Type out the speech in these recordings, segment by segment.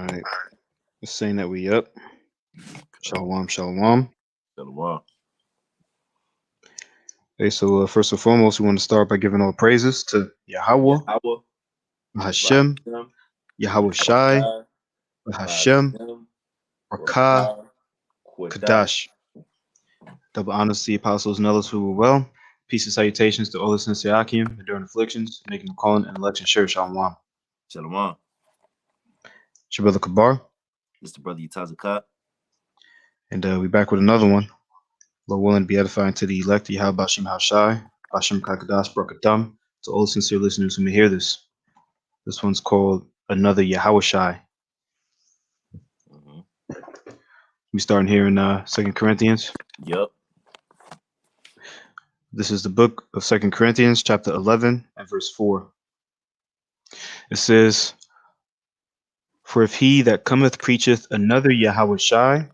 right. Just saying that we up. Shalom, shalom. Shalom. Hey, so first and foremost, we want to start by giving all praises to Yahweh, Yahweh, Hashem, Bahashem, Yahweh Shai, Yahawashi, Hashem, Bahashem, Rakah, Rakah, Kodash. Kadash. Double honors to the apostles and others who were well. Peace and salutations to all the sincere Akim enduring afflictions, making the calling and election sure. Shalom. Shalom. It's your brother Kabar, This the brother Yatazakat. and we back with another one. Lord willing to be edifying to the elect, Yahweh Bashim Hashai, Bashim Kakadash Brakatam, to all sincere listeners who may hear this. This one's called Another Yahawashi. Mm-hmm. We starting here in 2 Corinthians. Yep. This is the book of 2 Corinthians, chapter 11 and verse 4. It says, "For if he that cometh preacheth another Yahawashi,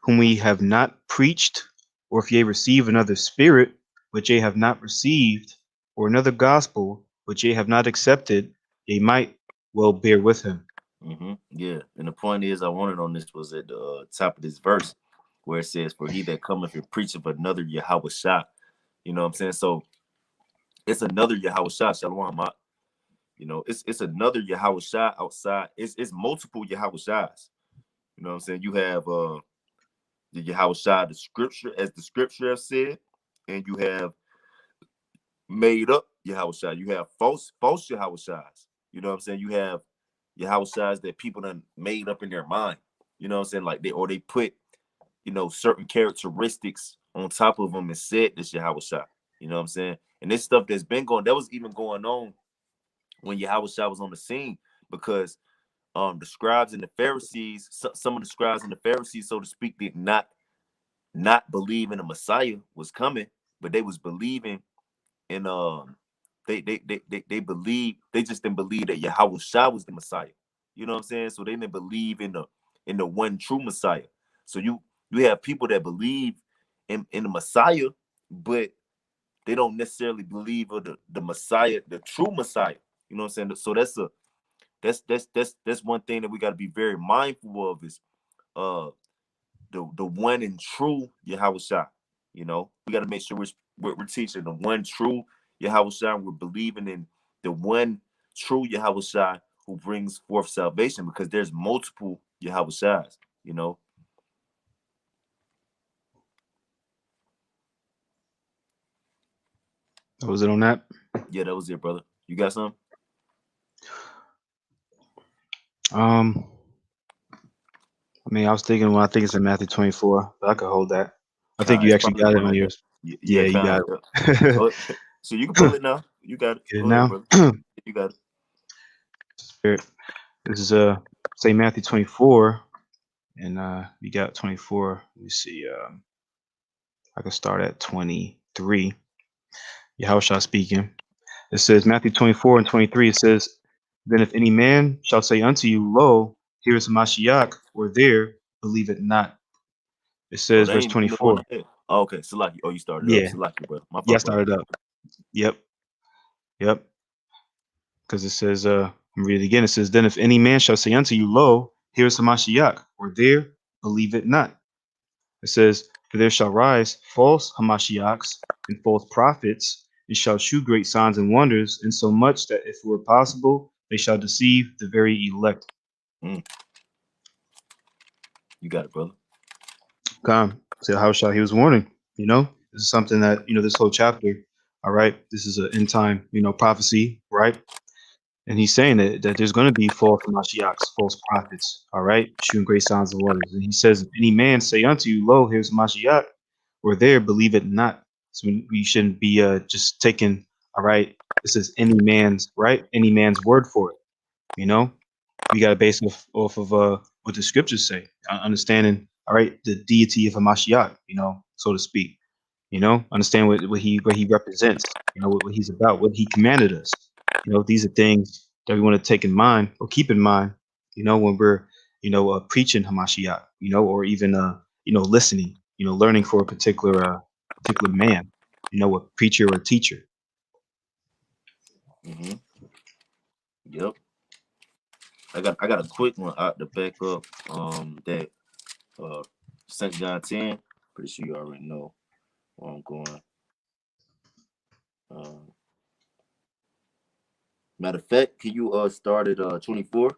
whom we have not preached, or if ye receive another spirit, which ye have not received, or another gospel, which ye have not accepted, ye might well bear with him." Mm-hmm. Yeah. And the point is, I wanted on this was at the top of this verse where it says, "For he that cometh and preacheth another Yahawashi." You know what I'm saying? So it's another Yahawashi. Shalom. It's another Yahawashi outside. It's multiple Yahawashis. You know what I'm saying? You have the Yahawashi, the scripture, as the scripture has said, and you have made up Yahawashi. You have false Yahawashis. You know what I'm saying? You have Yahawashis that people done made up in their mind. You know what I'm saying? Like they put, certain characteristics on top of them and said this Yahawashi. You know what I'm saying? And this stuff that was even going on when Yahawashi was on the scene, because the scribes and the Pharisees, some of the scribes and the Pharisees, so to speak, did not believe in the Messiah was coming, but they was believing in they just didn't believe that Yahawashi was the Messiah. You know what I'm saying? So they didn't believe in the one true Messiah. So you have people that believe in the Messiah, but they don't necessarily believe of the Messiah, the true Messiah. You know what I'm saying? So that's one thing that we got to be very mindful of is the one and true Yahawashi. You know, we got to make sure we're teaching the one true Yahawashi. We're believing in the one true Yahawashi who brings forth salvation, because there's multiple Yahawashis. You know. That was it on that. Yeah, that was it, brother. You got something? I mean, I was thinking, well, I think it's in Matthew 24, but I could hold that. I think you It's actually probably the got it one on right there. yours. Yeah, Yeah, you kind got of. it. Oh, so you can pull it now. You got it. Get it Go ahead, now. brother. You got it. Spirit. This is say Matthew 24, and you got 24. Let me see. I can start at 23. Yahushua speaking. It says Matthew 24 and 23. It says, "Then if any man shall say unto you, Lo, here is Mashiach, or there, believe it not." It Oh, says they verse ain't even going 24. ahead. Oh, okay. Salaki. Oh, you started up. Yeah, Salaki, brother. My yeah, I fault, brother. started up. Yep, yep. Because it says, I'm read it again. It says, "Then if any man shall say unto you, Lo, here is Hamashiach, or there, believe it not." It says, "For there shall rise false Hamashiachs and false prophets, and shall shew great signs and wonders, insomuch that if it were possible, they shall deceive the very elect." Mm, you got it, brother. Come, so how shall he was warning? This is something that this whole chapter. All right, this is an end time prophecy, right? And he's saying that there's going to be false Mashiachs, false prophets, all right, shooting great signs and wonders. And he says, "If any man say unto you, Lo, here's Mashiach, or there, believe it not." So we shouldn't be just taking, all right, this is any man's word for it. We got to base off of what the scriptures say, understanding, all right, the deity of a Mashiach, so to speak. Understand what he represents, what he's about, what he commanded us. These are things that we want to take in mind or keep in mind, when we're, preaching Hamashiach, or even, listening, learning for a particular man, a preacher or a teacher. Mm-hmm. Yep. I got a quick one out the back up. That uh St. John 10. Pretty sure you already know where I'm going. Um, Matter of fact, can you start at 24?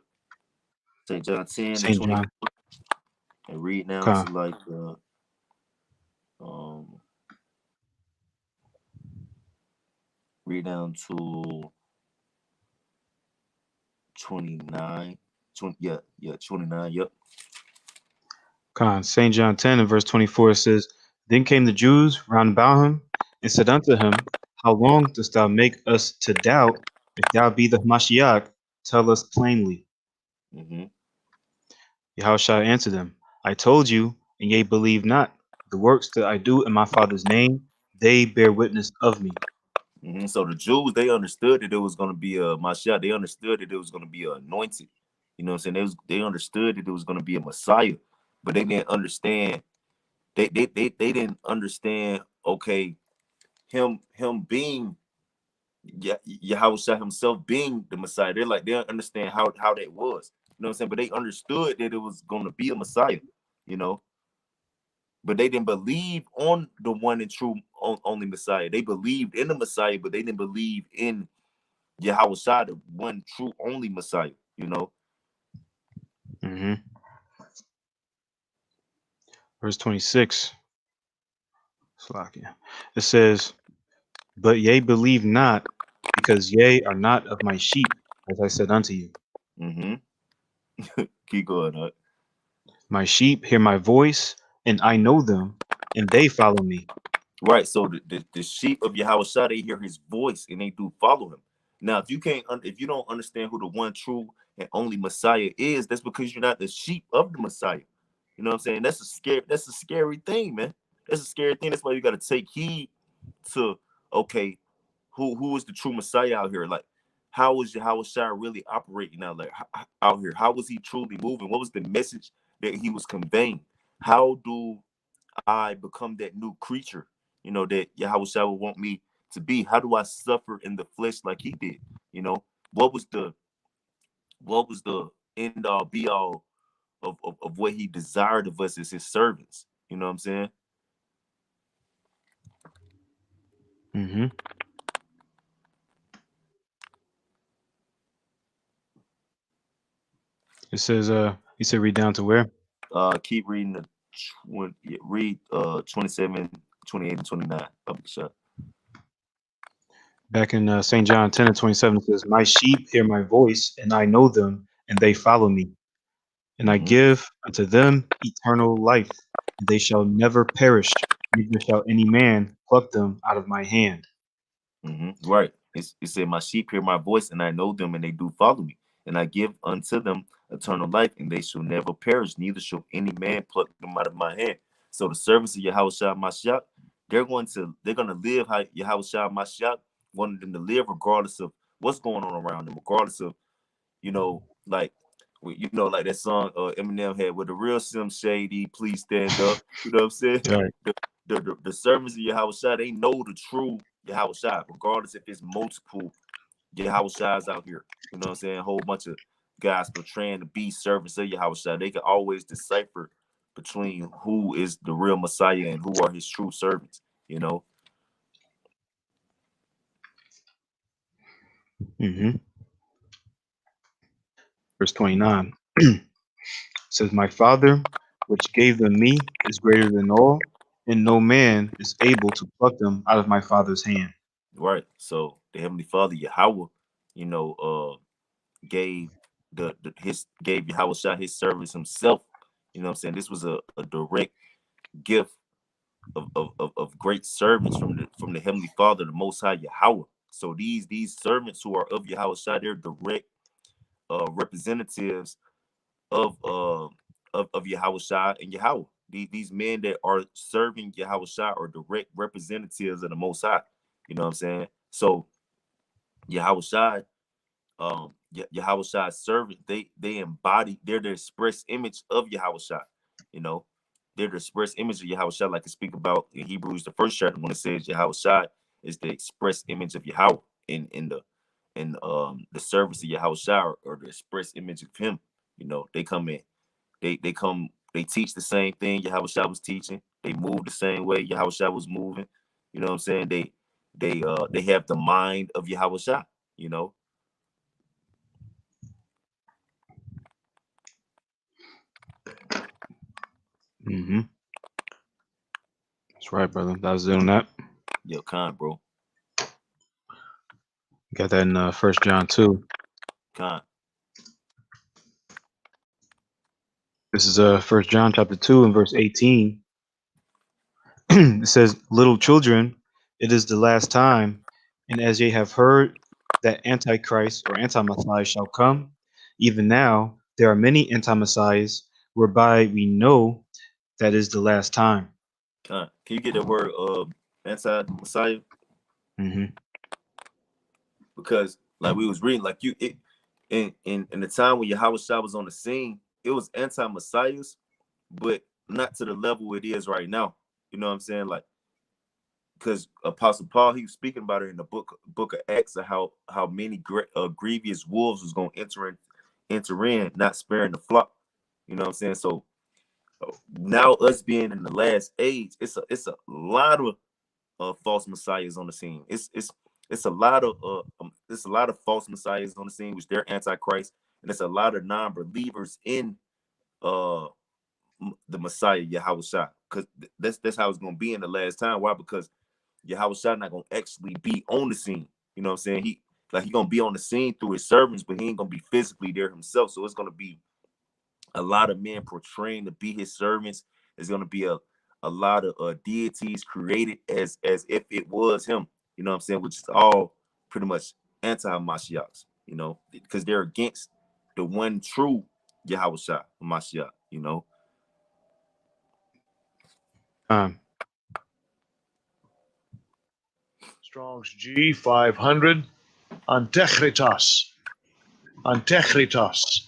St. John 10 and Saint John. 24, and read down Con. to like um read down to 29. 20, yeah, 29. Yep. Con. Saint John 10 and verse 24 says, Then came the Jews round about him, and said unto him, How long dost thou make us to doubt? If thou be the Mashiach, tell us plainly. Mm-hmm. Yahushua answered them, I told you, and ye believe not. The works that I do in my Father's name, they bear witness of me. So the Jews, they understood that it was going to be a Mashiach. They understood that it was going to be anointed. You know what I'm saying? They understood that it was going to be a Messiah, but they didn't understand. They didn't understand. Okay, him being Yahweh himself being the Messiah. They're like they don't understand how that was. You know what I'm saying? But they understood that it was going to be a Messiah. You know, but they didn't believe on the one and true only Messiah. They believed in the Messiah, but they didn't believe in Yahweh Shai, the one true only Messiah, you know. hmm Verse 26. Slakia. It says, But ye believe not, because ye are not of my sheep, as I said unto you. Mm-hmm. Keep going, huh? My sheep hear my voice, and I know them, and they follow me. Right. So the sheep of Yahweh Shai, they hear his voice and they do follow him. Now, if you can't, if you don't understand who the one true and only Messiah is, that's because you're not the sheep of the Messiah. You know what I'm saying? That's a scary thing, man. That's a scary thing. That's why you got to take heed to, okay, who is the true Messiah out here? Like, how is Yahweh Shai really operating out there out here? How was he truly moving? What was the message that he was conveying? How do I become that new creature? You know that Yahweh Shai would want me to be. How do I suffer in the flesh like he did? You know what was the end all be all of what he desired of us as his servants? You know what I'm saying? hmm It says, he said, read down to where? Keep reading the read 27, 28, and 29. Shut. Back in St. John 10 and 27, it says, My sheep hear my voice, and I know them, and they follow me. And I Mm-hmm. give unto them eternal life, and they shall never perish, neither shall any man pluck them out of my hand. Right. It said, My sheep hear my voice, and I know them, and they do follow me. And I give unto them eternal life, and they shall never perish, neither shall any man pluck them out of my hand. So the servants of Yahweh Shai Mashiach, they're gonna live how Yahweh Shai Mashiach wanted them to live, regardless of what's going on around them, regardless of, like like that song Eminem had, with the real Sim Shady, please stand up. You know what I'm saying? Right. The servants of Yahweh Shai, they know the true Yahweh Shai, regardless if it's multiple Yahweh Shais out here. You know what I'm saying? A whole bunch of guys portraying to be servants of Yahweh Shai. They can always decipher between who is the real Messiah and who are his true servants. You know? hmm Verse 29 says, My Father, which gave them me, is greater than all, and no man is able to pluck them out of my Father's hand. Right. So the Heavenly Father, Yahweh, you know, gave gave Yahweh Shai his service himself. You know what I'm saying? This was a direct gift of great servants from the Heavenly Father, the Most High Yahweh. So these servants who are of Yahweh Shai, they're direct representatives of Yahweh Shai and Yahweh. These men that are serving Yahweh Shai are direct representatives of the Most High. You know what I'm saying? So Yahweh Shai, Yahweh Shai's servant, they embody, they're the express image of Yahweh Shai. You know, they're the express image of Yahweh Shai, like I speak about in Hebrews, the first chapter, when it says Yahweh Shai is the express image of Yahweh in and the service of Yahawashi, or the express image of him. You know, they come in, they come, they teach the same thing Yahawashi was teaching. They move the same way Yahawashi was moving. You know what I'm saying? They have the mind of Yahawashi, you know. Mm-hmm. That's right, brother. That was it on that. Yo, Khan, bro. Got that in 1 John 2. Khan. This is 1 John chapter 2 and verse 18. It says, "Little children, it is the last time, and as ye have heard that Antichrist or anti-Messiah shall come, even now there are many anti-Messiahs, whereby we know that is the last time." Khan. Can you get that word anti Messiah? Mm-hmm. Because like we was reading, like you it in the time when Yahawashi was on the scene, it was anti Messiahs, but not to the level it is right now. You know what I'm saying? Like, because Apostle Paul, he was speaking about it in the book of Acts, of how many grievous wolves was going to enter in, not sparing the flock. You know what I'm saying? So now, us being in the last age, it's a lot of false messiahs on the scene. It's a lot of it's a lot of false messiahs on the scene, which they're antichrist, and it's a lot of non-believers in uh the Messiah Yahawashi, because that's how it's gonna be in the last time. Why? Because Yahawashi not gonna actually be on the scene. You know what I'm saying? He gonna be on the scene through his servants, but he ain't gonna be physically there himself. So it's gonna be a lot of men portraying to be his servants. There's gonna be a lot of deities created as if it was him. You know what I'm saying? Which is all pretty much anti-Mashiachs. You know, because they're against the one true Yahawashi Mashiach. You know. Um, Strong's G 500. Antechritos. Antechritos.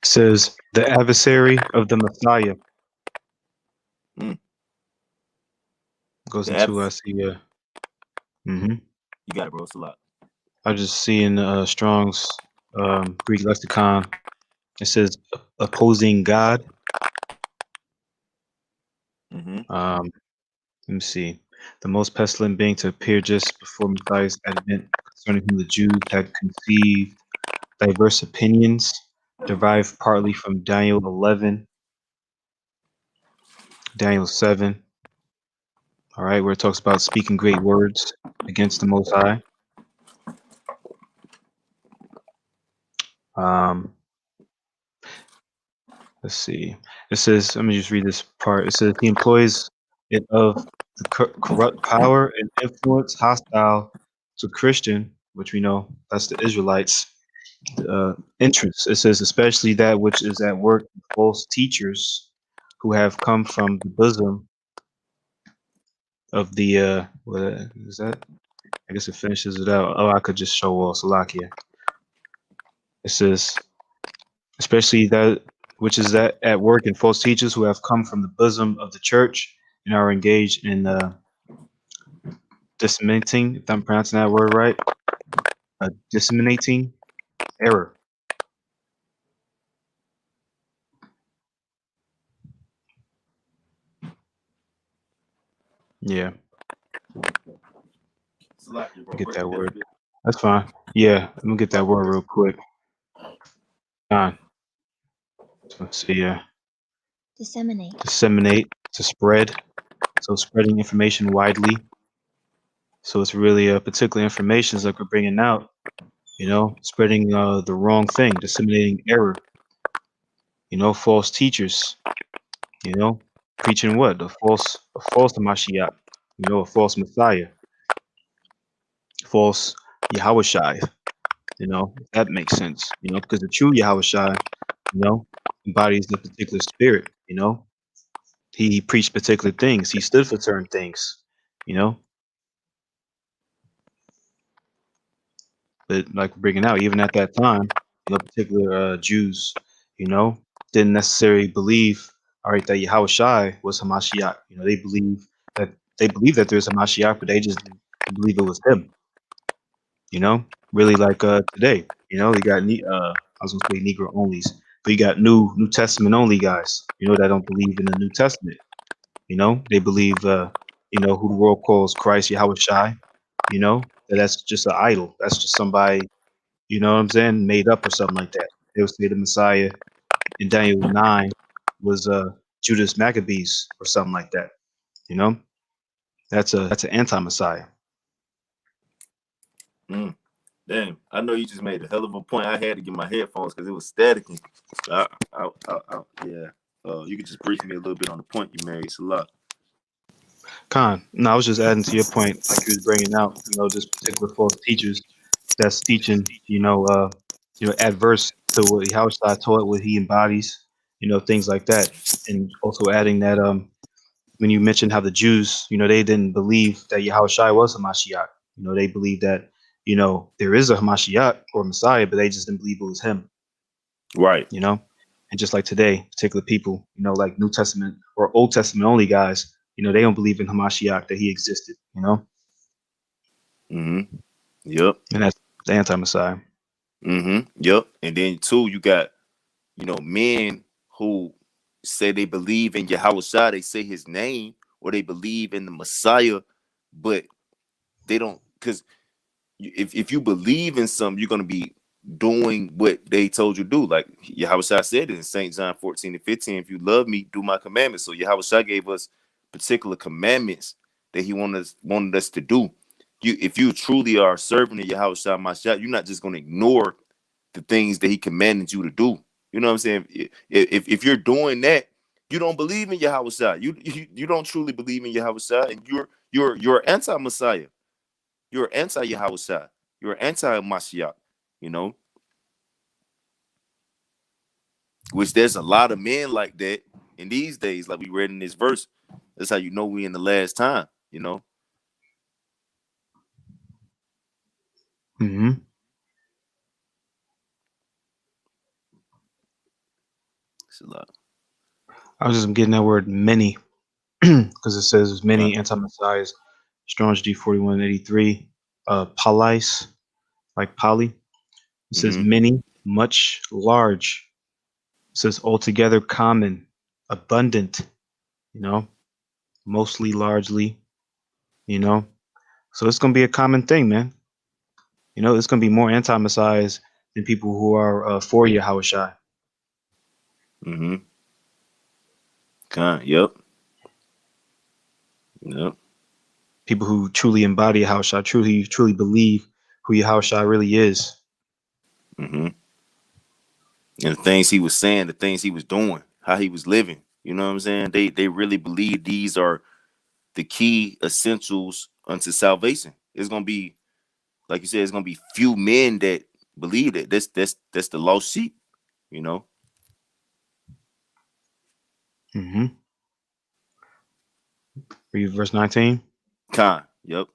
says the adversary of the Messiah. Mm. Goes The into advers- see. Mm-hmm. You got it, bro. It's a lot. I just see in Strong's Greek lexicon. It says opposing God. Mm-hmm. Let me see. The most pestilent being to appear just before Messiah's advent, concerning whom the Jews had conceived diverse opinions, derived partly from Daniel 11, Daniel 7, all right, where it talks about speaking great words against the Most High. Um, let's see. It says, let me just read this part. It says, he employs it of the corrupt power and influence hostile to Christian, which we know that's the Israelites, interests. It says, especially that which is at work in false teachers who have come from the bosom of the, what is that? I guess it finishes it out. Oh, I could just show all Salakia. It says, especially that which is at work in false teachers who have come from the bosom of the church and are engaged in disseminating, if I'm pronouncing that word right, disseminating error. Yeah, It's a lot, bro. get Break that it down. word. That's fine. Yeah, let me get that word real quick. On. So yeah, disseminate, to spread. So spreading information widely. So it's really particular information that we're bringing out. You know, spreading the wrong thing, disseminating error. You know, false teachers. You know, preaching what? A false Mashiach. You know, a false Messiah, false Yahawashi. You know, if that makes sense. You know, because the true Yahawashi, you know, embodies the particular spirit. You know, he preached particular things. He stood for certain things. You know, but like we're bringing out, even at that time, you know, particular Jews, you know, didn't necessarily believe, all right, that Yahushua was Hamashiach. You know, they believe that there's Hamashiach, but they just didn't believe it was him. You know, really like today. You know, you got I was gonna say Negro onlys, but you got New Testament only guys. You know that don't believe in the New Testament. You know, they believe who the world calls Christ Yahawashi. You know that's just an idol. That's just somebody. You know what I'm saying? Made up or something like that. They would say the Messiah in Daniel 9 was Judas Maccabees or something like that. You know, that's an anti-Messiah. Mm, damn, I know you just made a hell of a point. I had to get my headphones because it was staticking. Yeah. You could just brief me a little bit on the point you made. It's a lot. Khan, no, I was just adding to your point, like you was bringing out, this particular false teachers that's teaching, adverse to what Yahushua taught, what he embodies, things like that, and also adding that when you mentioned how the Jews, they didn't believe that Yahushua was a Mashiach, they believed that, there is a Hamashiach or Messiah, but they just didn't believe it was him, Right. you know, and just like today, particular people, like New Testament or Old Testament only guys, they don't believe in Hamashiach that he existed, Mm-hmm. Yep. and that's the anti-Messiah. Mm-hmm. Yep. And then too, you got, men who say they believe in Yahweh Shai, they say his name, or they believe in the Messiah, but they don't, because if you believe in something, you're gonna be doing what they told you to do. Like Yahweh Shai said in St. John 14:15, if you love me, do my commandments. So Yahweh Shai gave us particular commandments that he wanted us to do. If you truly are a servant of Yahweh Shai Mashiach, you're not just gonna ignore the things that he commanded you to do. You know what I'm saying? If you're doing that, you don't believe in Yahweh Shai. You don't truly believe in Yahweh Shai, and you're anti-Messiah. You're anti-Yahweh. You're anti-Mashiach, you know, which there's a lot of men like that in these days, like we read in this verse. That's how you know we in the last time, you know. hmm It's a lot. I was just getting that word many because it says there's Okay. many anti-Messiahs. Strong's G4183, polys, like poly. It says Mm-hmm. many, much, large. It says altogether common, abundant, you know, mostly, largely, you know. So it's gonna be a common thing, man. It's gonna be more anti-messiahs than people who are for Yahushua. Mm-hmm. Yep. Yep. People who truly embody Yahushua, truly believe who Yahushua really is. Mm-hmm. And the things he was saying, the things he was doing, how he was living. You know what I'm saying? They really believe these are the key essentials unto salvation. It's gonna be, like you said, it's gonna be few men that believe that. That's the lost sheep, you know. Mm-hmm. Read verse 19. Yep.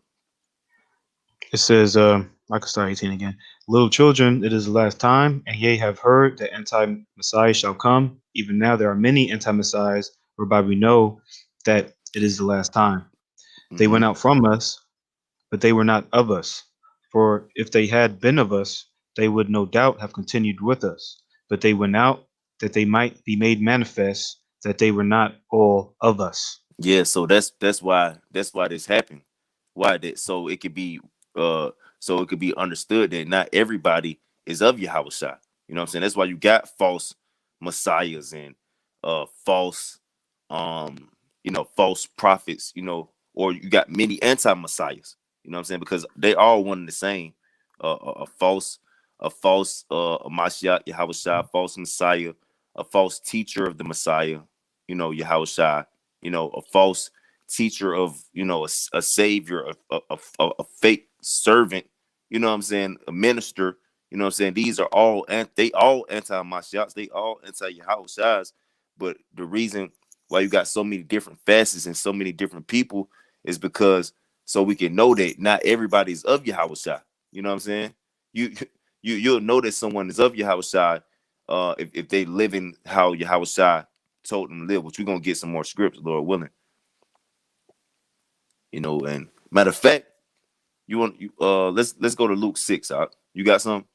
It says, I can start 18 again. Little children, it is the last time, and ye have heard that anti-Messiah shall come. Even now there are many anti-Messiahs, whereby we know that it is the last time. They Mm-hmm. went out from us, but they were not of us. For if they had been of us, they would no doubt have continued with us. But they went out that they might be made manifest that they were not all of us. Yeah, so that's why this happened. Why that so it could be uh so it could be understood that not everybody is of Yahweh Shai. You know what I'm saying? That's why you got false messiahs and false false prophets, or you got many anti-messiahs. You know what I'm saying? Because they all one and the same. A false Mashiach, Yahweh Shai, a false Messiah, a false teacher of the Messiah, Yahweh Shai, a false teacher of, a savior, a fake servant, you know what I'm saying, a minister, you know what I'm saying. These are all, and they all anti-Mashiachs, they all anti-Yahweh Shai's. But the reason why you got so many different facets and so many different people is because so we can know that not everybody's of Yahweh Shai. You know what I'm saying? You you'll know that someone is of Yahweh Shai if they live in how Yahweh Shai told them to live, which we're gonna get some more scripts, Lord willing. And matter of fact, You want you let's go to Luke 6. You got some?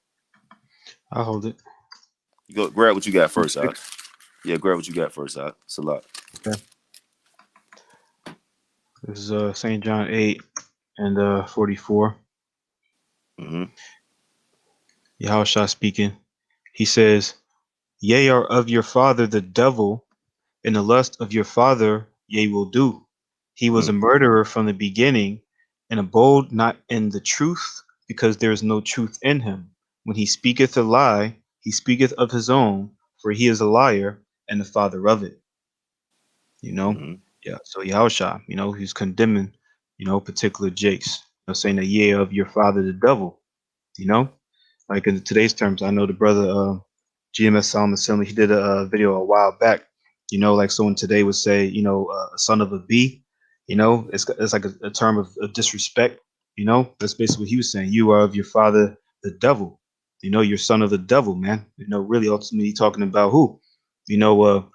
I'll hold it. You go grab what you got Luke first. 6. Yeah, grab what you got first. It's a lot. Okay. This is St. John 8 and 44. Mm-hmm. Yahawashi speaking. He says, "Ye are of your father the devil, and the lust of your father ye will do. He was a murderer from the beginning, and abode not in the truth, because there is no truth in him. When he speaketh a lie, he speaketh of his own, for he is a liar and the father of it." You know? Mm-hmm. Yeah. So Yahushua, he's condemning, particular Jake's, saying that ye are of your father the devil, you know? Like in today's terms, I know the brother GMS Solomon Assembly, he did a video a while back. Like someone today would say, a son of a B. It's like a term of disrespect. That's basically what he was saying. You are of your father, the devil. You're son of the devil, man. Really ultimately talking about who? You know,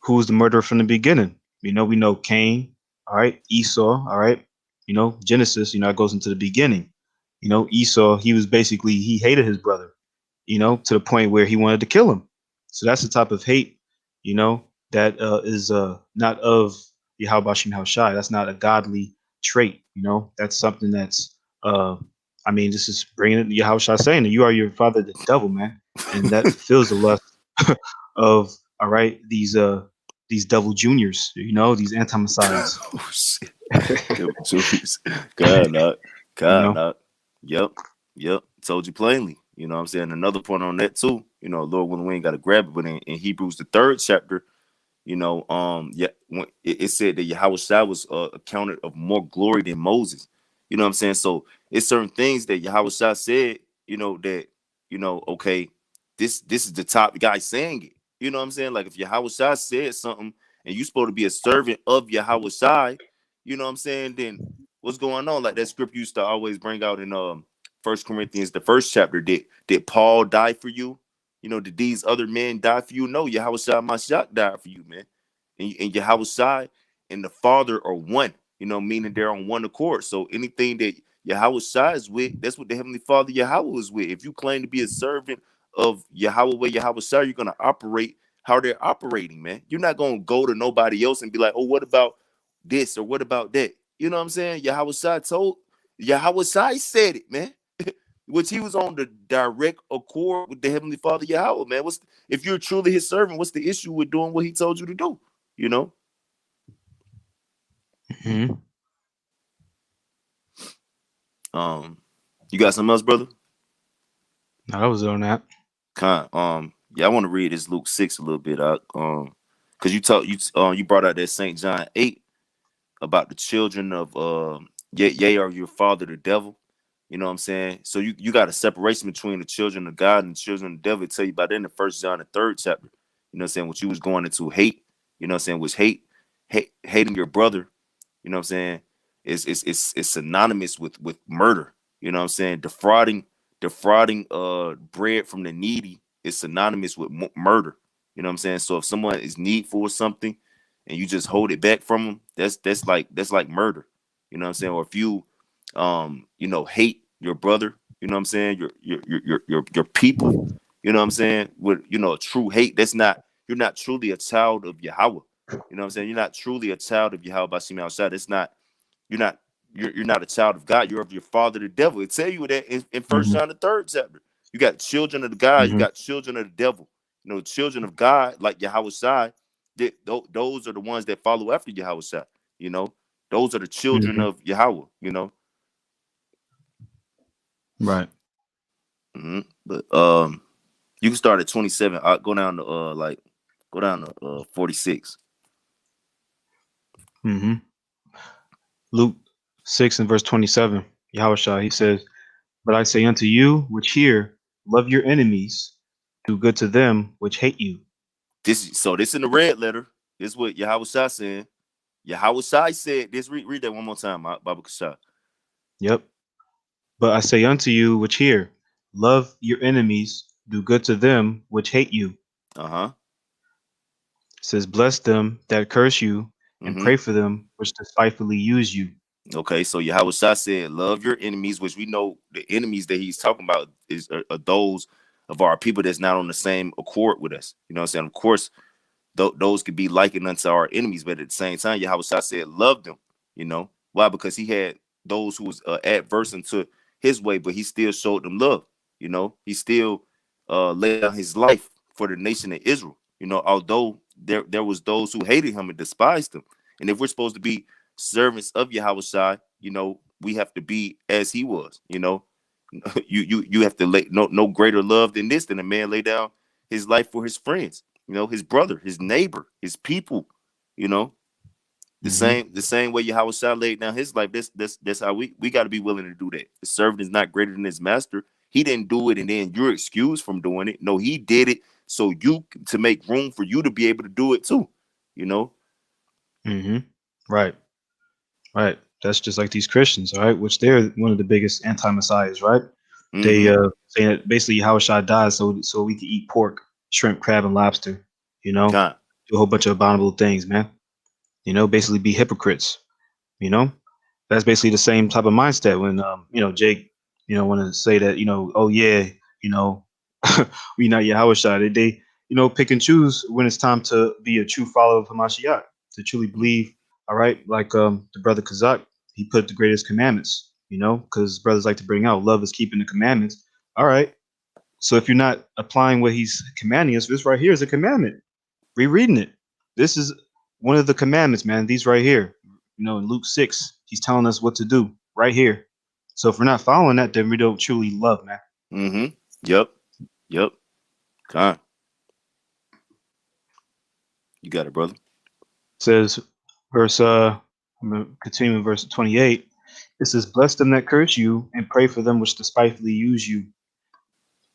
who was the murderer from the beginning? We know Cain, all right, Esau, all right. Genesis, it goes into the beginning. Esau, he was basically, he hated his brother, to the point where he wanted to kill him. So that's the type of hate, that is not of Yahawashi Haushai. That's not a godly trait, that's something that's, this is bringing it Yahawashi saying that you are your father, the devil, man. And that fulfills the lust of, all right, these devil juniors, these anti-messiahs. Oh shit. Julius. God, not. you God, know. not. Yep. Yep. Told you plainly. You know what I'm saying? Another point on that too. Lord willing, we ain't got to grab it, but in Hebrews the 3rd chapter, yeah, when it said that Yahweh Shai was accounted of more glory than Moses. You know what I'm saying? So it's certain things that Yahweh Shai said, that, okay, this is the top guy saying it. You know what I'm saying? Like if Yahweh Shai said something and you supposed to be a servant of Yahweh Shai, you know what I'm saying? Then what's going on? Like that script used to always bring out in First Corinthians, the 1st chapter. Did Paul die for you? Did these other men die for you? No, Yahweh Shai Mashiach died for you, man. And Yahweh Shai and the Father are one, meaning they're on one accord. So anything that Yahweh Shai is with, that's what the Heavenly Father Yahweh is with. If you claim to be a servant of Yahweh Shai, you're going to operate how they're operating, man. You're not going to go to nobody else and be like, oh, what about this or what about that? You know what I'm saying? Yahweh Shai said it, man. Which he was on the direct accord with the Heavenly Father Yahweh, man. If you're truly his servant, what's the issue with doing what he told you to do? You know? Mm-hmm. You got something else, brother? No, that was on that. Yeah, I want to read this Luke 6 a little bit, because you brought out that St. John 8 about the children of yea are your father the devil. You know what I'm saying? So you got a separation between the children of God and the children of the devil. It tell you about that in the 1st John the 3rd chapter. You know what I'm saying? What you was going into hate, you know what I'm saying, was hating your brother, you know what I'm saying? It's synonymous with murder. You know what I'm saying? Defrauding bread from the needy is synonymous with murder. You know what I'm saying? So if someone is needful or something and you just hold it back from them, that's like murder. You know what I'm saying? Or if you hate your brother, you know what I'm saying, your people, you know what I'm saying, with a true hate, you're not truly a child of Yahweh. You know what I'm saying? You're not truly a child of Yahweh Bashim outside. It's not, you're not, you're not a child of God. You're of your father, the devil. It tell you that in 1st Mm-hmm. John the 3rd chapter. You got children of the God, you Mm-hmm. got children of the devil. Children of God, like Yahweh Shai, those are the ones that follow after Yahweh Shai. Those are the children Mm-hmm. of Yahweh, Right. But you can start at 27. Go down to 46. Mm-hmm. Luke 6 and verse 27. Yahushua, he says, "But I say unto you which hear, love your enemies, do good to them which hate you." This in the red letter. This is what Yahweh Shai saying. Yahweh Shai said this. Read that one more time, Baba Kashai. Yep. "But I say unto you which hear, love your enemies, do good to them which hate you." Uh-huh. It says, "Bless them that curse you, and Mm-hmm. pray for them which despitefully use you." Okay, so Yahawashi said, "Love your enemies," which we know the enemies that he's talking about are those of our people that's not on the same accord with us. You know what I'm saying? Of course, those could be likened unto our enemies, but at the same time, Yahawashi said, "Love them." You know why? Because he had those who was adverse into his way, but he still showed them love. You know, he still laid down his life for the nation of Israel. You know, although there was those who hated him and despised him, and if we're supposed to be servants of Yahawashi, you know, we have to be as he was. You know, you have to lay no greater love than this, than a man lay down his life for his friends. You know, his brother, his neighbor, his people. You know, Mm-hmm. the same way Yahawashi laid down his life. That's how we got to be willing to do that. The servant is not greater than his master. He didn't do it, and then you're excused from doing it. No, he did it so you to make room for you to be able to do it too. You know. Mm-hmm. Right. Right. That's just like these Christians, all right, which they're one of the biggest anti-messiahs, right? They Mm-hmm. saying that basically Yahushua died so we can eat pork, shrimp, crab, and lobster, you know, Con. do a whole bunch of abominable things, man. You know, basically be hypocrites, you know. That's basically the same type of mindset when Jake, want to say that, oh yeah, you know, we not Yahushua. They pick and choose when it's time to be a true follower of Hamashiach, to truly believe, all right, like the brother Kazak, he put the greatest commandments, because brothers like to bring out love is keeping the commandments. All right. So if you're not applying what he's commanding us, this right here is a commandment. Rereading it. This is one of the commandments, man. These right here. In Luke 6, he's telling us what to do right here. So if we're not following that, then we don't truly love, man. Mm-hmm. Yep. Yep. Con. You got it, brother. It says verse I'm gonna continue in verse 28. It says, bless them that curse you, and pray for them which despitefully use you.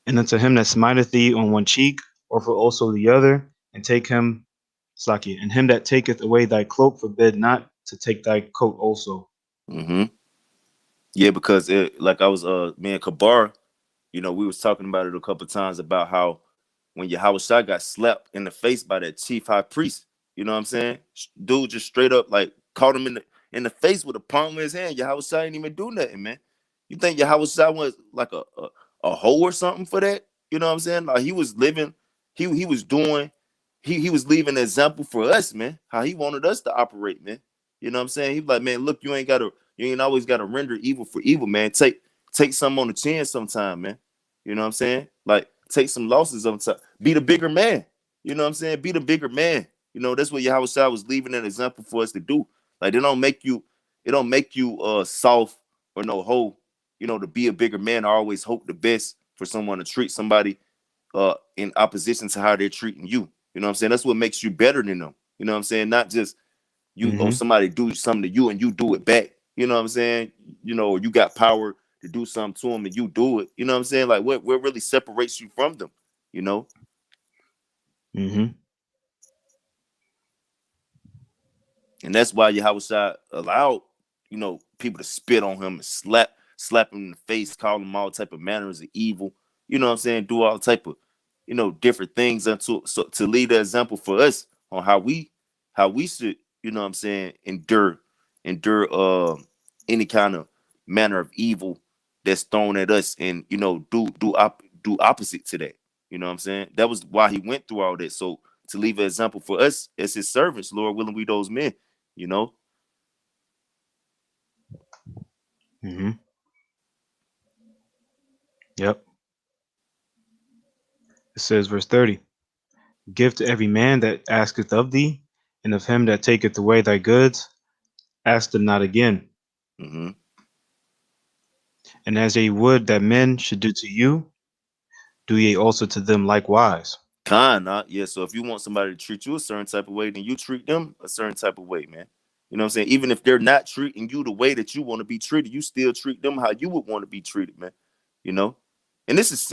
And unto him that smiteth thee on one cheek, offer also the other, and take him Slaki, and him that taketh away thy cloak, forbid not to take thy coat also. Mm-hmm. Yeah, because like I was me and Kabar, you know, we was talking about it a couple of times about how when Yahawashi got slapped in the face by that chief high priest, you know what I'm saying? Dude just straight up like caught him in the face with a palm in his hand. Yahawashi ain't even do nothing, man. You think Yahawashi was like a hoe or something for that? You know what I'm saying? Like he was living, he was doing, he was leaving an example for us, man. How he wanted us to operate, man. You know what I'm saying? He was like, man, look, you ain't always gotta render evil for evil, man. Take some on the chin sometime, man. You know what I'm saying? Like take some losses on top. Be the bigger man. You know what I'm saying? Be the bigger man. You know, that's what Yahweh was leaving an example for us to do. Like it don't make you soft or no hoe, you know, to be a bigger man. I always hope the best for someone to treat somebody in opposition to how they're treating you. You know what I'm saying? That's what makes you better than them. You know what I'm saying? Not just you or Mm-hmm. somebody do something to you and you do it back. You know what I'm saying? You know, you got power to do something to them and you do it. You know what I'm saying? Like what really separates you from them? You know? Mm-hmm. And that's why Yahweh allowed, you know, people to spit on him and slap him in the face, call him all type of manners of evil. You know what I'm saying? Do all type of, you know, different things unto so to lead an example for us on how we should, you know what I'm saying, endure any kind of manner of evil that's thrown at us and you know do opposite to that. You know what I'm saying? That was why he went through all that. So to leave an example for us as his servants, Lord willing, we those men, you know. Mm-hmm. Yep. It says, verse 30, give to every man that asketh of thee, and of him that taketh away thy goods, ask them not again. Mm-hmm. And as ye would that men should do to you, do ye also to them likewise. Yeah. So if you want somebody to treat you a certain type of way, then you treat them a certain type of way, man. You know what I'm saying? Even if they're not treating you the way that you want to be treated, you still treat them how you would want to be treated, man. You know? And this is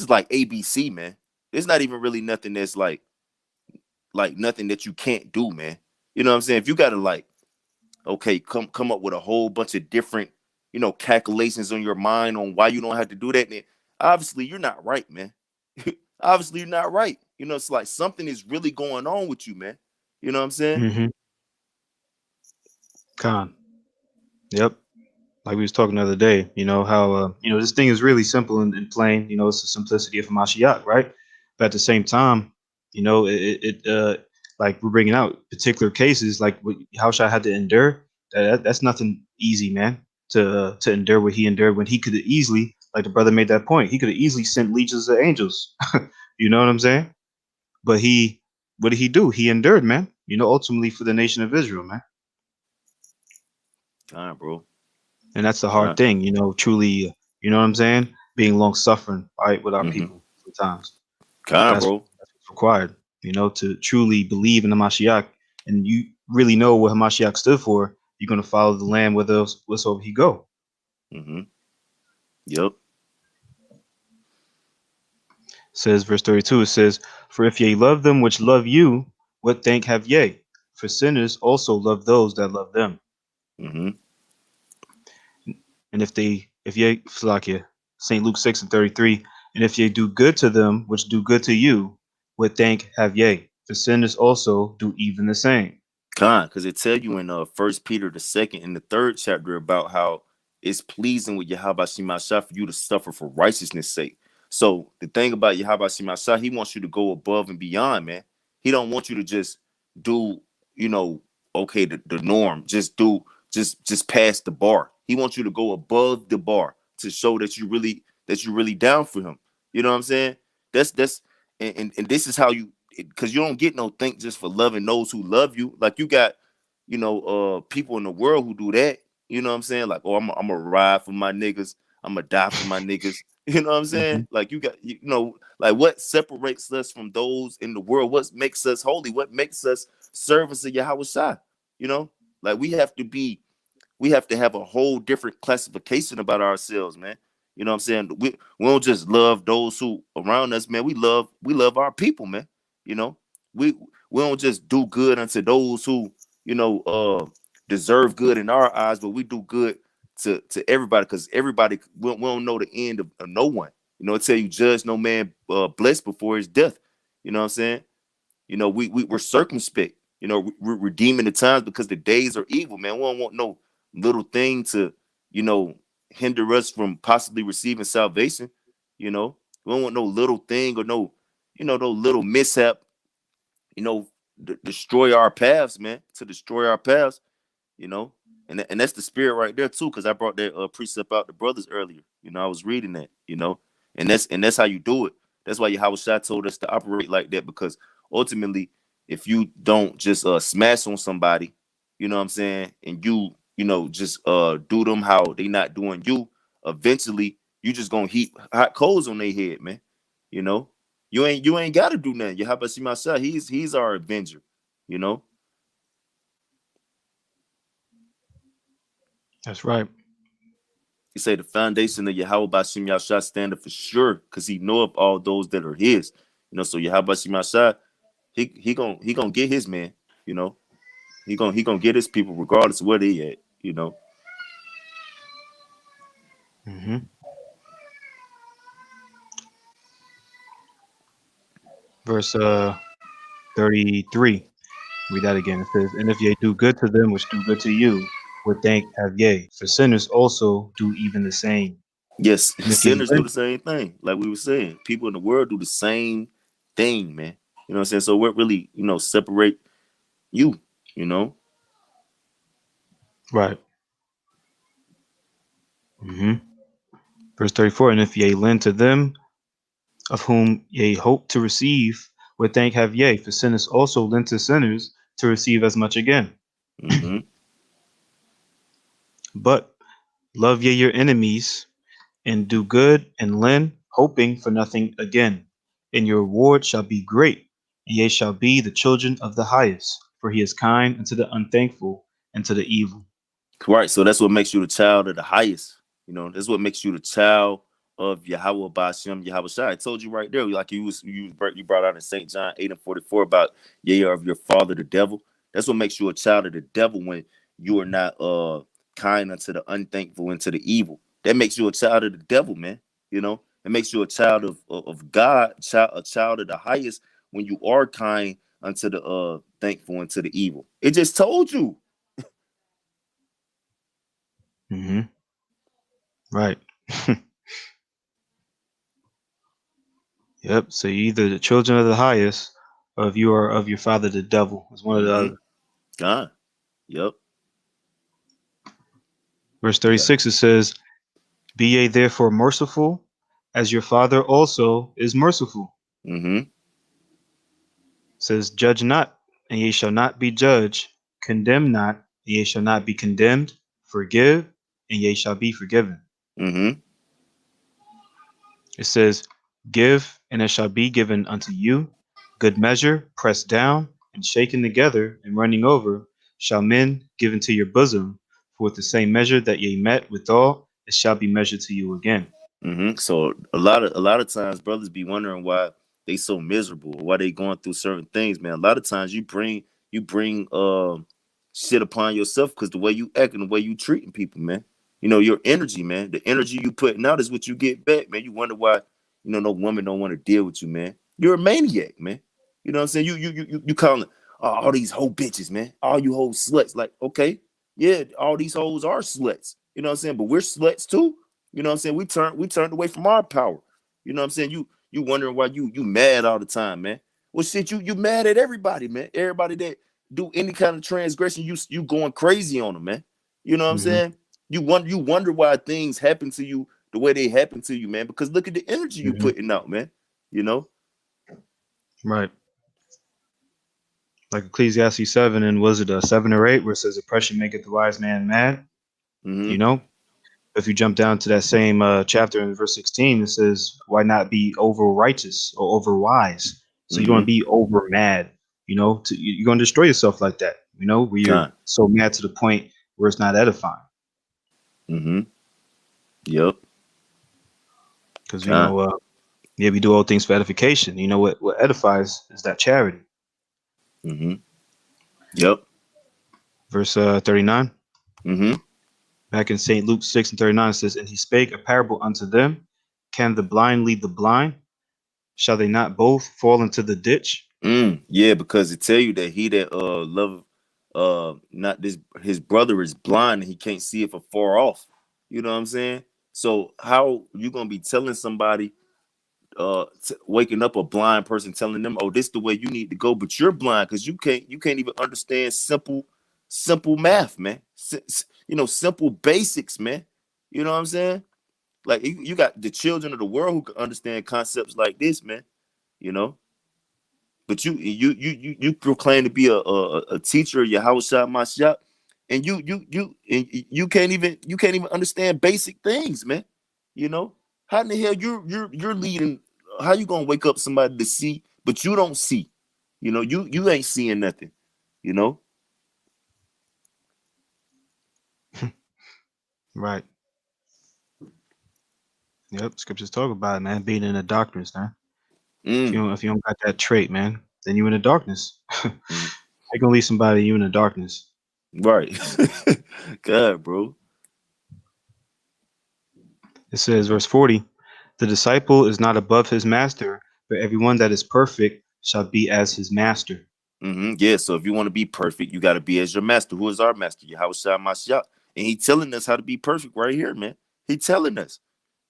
like ABC, man. There's not even really nothing that's like nothing that you can't do, man. You know what I'm saying? If you gotta like, okay, come up with a whole bunch of different, you know, calculations on your mind on why you don't have to do that, then obviously you're not right, man. Obviously you're not right. You know, it's like something is really going on with you, man. You know what I'm saying? Mm-hmm. Con. Yep. Like we was talking the other day, how this thing is really simple and plain. It's the simplicity of Hamashiach, right? But at the same time, like we're bringing out particular cases, like how Shai had to endure. That's nothing easy, man. To endure what he endured when he could have easily, like the brother made that point, he could have easily sent legions of angels. You know what I'm saying? But what did he do? He endured, man. Ultimately for the nation of Israel, man. All right, bro. And that's the All hard right. thing, truly, what I'm saying? Being long suffering, right, with our Mm-hmm. people sometimes. Con, That's bro. that's what's required, to truly believe in the Mashiach and you really know what Hamashiach stood for. You're gonna follow the Lamb wheresoever he go. Mm-hmm. Yep. Says verse 32, it says, "For if ye love them which love you, what thank have ye? For sinners also love those that love them. Mm-hmm. And if ye Salakia, St. Luke 6:33, and if ye do good to them which do good to you, what thank have ye? For sinners also do even the same." Con, because it tell you in First Peter the second in the third chapter about how it's pleasing with Yahweh Shemashah for you to suffer for righteousness' sake. So the thing about Yahweh Shemashah, he wants you to go above and beyond, man. He don't want you to just do, you know, okay, the norm. Just pass the bar. He wants you to go above the bar to show that you really down for him. You know what I'm saying? That's and this is how you, because you don't get no thank just for loving those who love you. Like you got, people in the world who do that. You know what I'm saying? Like, oh, I'm gonna ride for my niggas. I'm gonna die for my niggas. You know what I'm saying? Mhm. Like you got, like what separates us from those in the world? What makes us holy? What makes us servants of Yahweh Shai? You know, like we have to have a whole different classification about ourselves, man. You know what I'm saying? We don't just love those who around us, man. We love our people, man. You know, we we don't just do good unto those who, deserve good in our eyes, but we do good to everybody, because everybody, we don't know the end of no one. It tell you, judge no man blessed before his death. You know what I'm saying? We're circumspect. We're redeeming the times because the days are evil, man. We don't want no little thing to, you know, hinder us from possibly receiving salvation. You know, we don't want no little thing or no little mishap, destroy our paths, man, to destroy our paths, you know. And that's the spirit right there too, because I brought that precept out to brothers earlier. I was reading that, and that's how you do it. That's why Yahweh Shai told us to operate like that, because ultimately, if you don't just smash on somebody, you know what I'm saying, and just do them how they not doing you, eventually you just gonna heap hot coals on their head, man. You know, you ain't gotta do nothing. Yahweh Shai, he's our avenger, you know. That's right. He say the foundation of Yahweh Bashim Yahshua standeth for sure, because he know of all those that are his. So Yahweh Bashim Yahshua, he gonna get his man. You know, he gonna get his people regardless of where they at. Hmm. Verse 33. Read that again. It says, "And if ye do good to them which do good to you, what thank have ye? For sinners also do even the same. Yes, And if ye sinners do lend." the same thing. Like we were saying, people in the world do the same thing, man. You know what I'm saying? So what really, separate you? You know, Right. Hmm. Verse 34. "And if ye lend to them of whom ye hope to receive, what thank have ye? For sinners also lend to sinners to receive as much again. mm-hmm. But love ye your enemies, and do good, and lend, hoping for nothing again. And your reward shall be great, and ye shall be the children of the highest, for he is kind unto the unthankful and to the evil." Right. So that's what makes you the child of the highest. That's what makes you the child of Yahweh Bashem, Yahweh Shai. I told you right there, like you brought out in St. John 8:44 about ye are of your father the devil. That's what makes you a child of the devil, when you are not kind unto the unthankful and to the evil. That makes you a child of the devil, man. It makes you a child of God, a child of the highest, when you are kind unto the thankful and to the evil. It just told you. Mm-hmm. Right. Yep. So you either the children of the highest, or if you are of your father the devil. It's one or the Mm-hmm. other. God. Yep. Verse Yeah. 36 it says, "Be ye therefore merciful, as your father also is merciful." Mm-hmm. It says, "Judge not, and ye shall not be judged. Condemn not, and ye shall not be condemned. Forgive, and ye shall be forgiven." Mm-hmm. It says, "Give, and it shall be given unto you. Good measure, pressed down, and shaken together, and running over, shall men give into your bosom. For with the same measure that ye met withal, it shall be measured to you again." Mm-hmm. So a lot of times brothers be wondering why they so miserable, why they going through certain things, man. A lot of times you bring shit upon yourself because the way you acting, the way you treating people, man. You know, your energy, man. The energy you putting out is what you get back, man. You wonder why, no woman don't want to deal with you, man. You're a maniac, man. You know what I'm saying? You calling all these whole bitches, man. All you whole sluts. Like, okay, yeah, all these hoes are sluts. You know what I'm saying? But we're sluts too. You know what I'm saying? We turned away from our power. You know what I'm saying? You wondering why you mad all the time, man. Well, shit, you mad at everybody, man. Everybody that do any kind of transgression, you going crazy on them, man. You know what I'm Hmm. saying? You wonder why things happen to you the way they happen to you, man. Because look at the energy you Hmm. putting out, man. You know? Right. Like Ecclesiastes 7, and was it 7 or 8, where it says, "Oppression maketh the wise man mad." You Mm-hmm. know, if you jump down to that same chapter in verse 16, it says, "Why not be over righteous or over wise?" So you don't want Mm-hmm. to be over mad. You're going to destroy yourself like that. Where you're Con. so mad to the point where it's not edifying. Mm-hmm. Yep. Because Con. yeah, we do all things for edification. What edifies is that charity. Mm-hmm. Yep. Verse 39. Mm-hmm. Back in St. Luke 6 and 39, it says, "And he spake a parable unto them. Can the blind lead the blind? Shall they not both fall into the ditch?" Yeah, because it tell you that he that love not this his brother is blind and he can't see it from far off. You know what I'm saying? So how you gonna be telling somebody waking up a blind person telling them, oh, this the way you need to go, but you're blind because you can't even understand simple math, man. Simple basics, man. You know what I'm saying? Like you got the children of the world who can understand concepts like this, man. You know, but you proclaim to be a teacher, your house shop, my shop, and you can't even understand basic things, man. You know how in the hell you're leading? How you gonna wake up somebody to see, but you don't see? You ain't seeing nothing. You know. Right. Yep. Scriptures talk about it, man. Being in the darkness, man. Mm, If you don't got that trait, man, then you in the darkness. How mm, you gonna lead somebody you in the darkness? right. God, bro. It says, verse 40, "The disciple is not above his master, but everyone that is perfect shall be as his master." Yeah. So if you want to be perfect, you got to be as your master. Who is our master? Yahawashi, my shop, and he telling us how to be perfect right here, man. He telling us.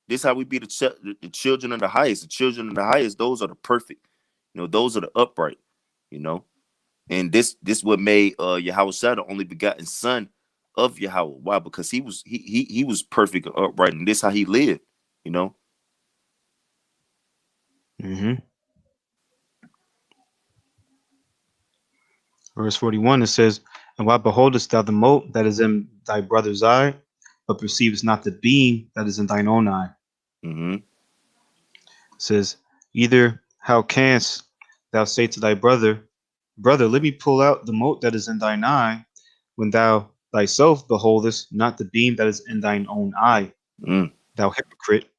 This how we be the children of the highest. The children of the highest, those are the perfect. Those are the upright. You know, and this what made Yahweh the only begotten son of Yahweh. Why? Because he was perfect and upright, and this how he lived. You know. Hmm. Verse 41, it says, "And why beholdest thou the mote that is in thy brother's eye, but perceivest not the beam that is in thine own eye?" Mm-hmm. It says, "Either how canst thou say to thy brother, Brother, let me pull out the mote that is in thine eye, when thou thyself beholdest not the beam that is in thine own eye? Mm, Thou hypocrite,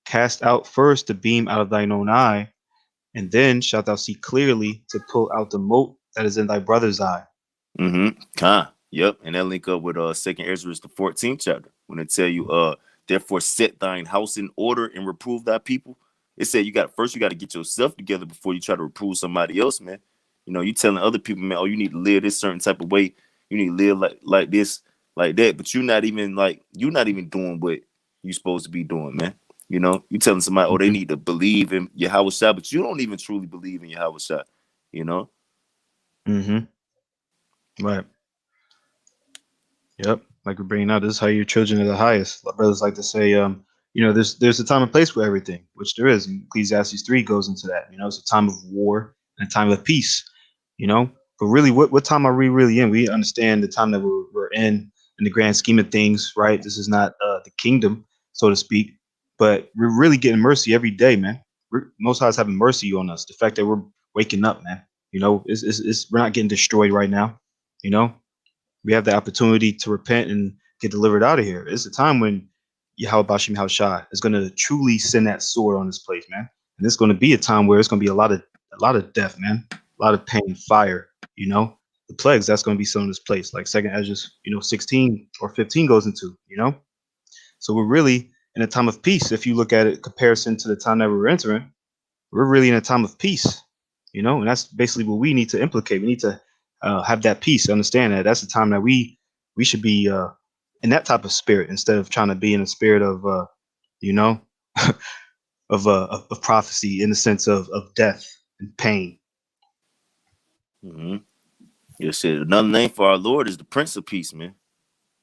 cast out first the beam out of thine own eye, and then shalt thou see clearly to pull out the mote that is in thy brother's eye." mm-hmm. Yep. And that link up with Second Ezra, the 14th chapter, when it tell you therefore set thine house in order and reprove thy people. It said you got to get yourself together before you try to reprove somebody else, man. You telling other people, man, oh, you need to live this certain type of way. You need to live like this. like that, but you're not even doing what you're supposed to be doing, man. You know, you telling somebody, oh, they Hmm. need to believe in Yahawashi, but you don't even truly believe in Yahawashi, you know? Hmm. Right. Yep. Like we're bringing out, this is how your children are the highest. My brothers like to say, there's a time and place for everything, which there is. And Ecclesiastes 3 goes into that. It's a time of war and a time of peace. You know, but really, what time are we really in? We understand the time that we're in the grand scheme of things, right? This is not the kingdom, so to speak, but we're really getting mercy every day, man. Most High's having mercy on us. The fact that we're waking up, man. We're not getting destroyed right now. You know, we have the opportunity to repent and get delivered out of here. It's a time when Yahweh Bashim Hashai is going to truly send that sword on this place, man. And it's going to be a time where it's going to be a lot of death, man, a lot of pain, fire. The plagues that's going to be some of this place, like Second Ezra, 16 or 15 goes into. So we're really in a time of peace. If you look at it, comparison to the time that we're entering, we're really in a time of peace, and that's basically what we need to implicate. We need to have that peace, understand that that's the time that we should be in that type of spirit instead of trying to be in a spirit of you know of prophecy in the sense of death and pain. Mm-hmm. You said another name for our Lord is the Prince of Peace, man.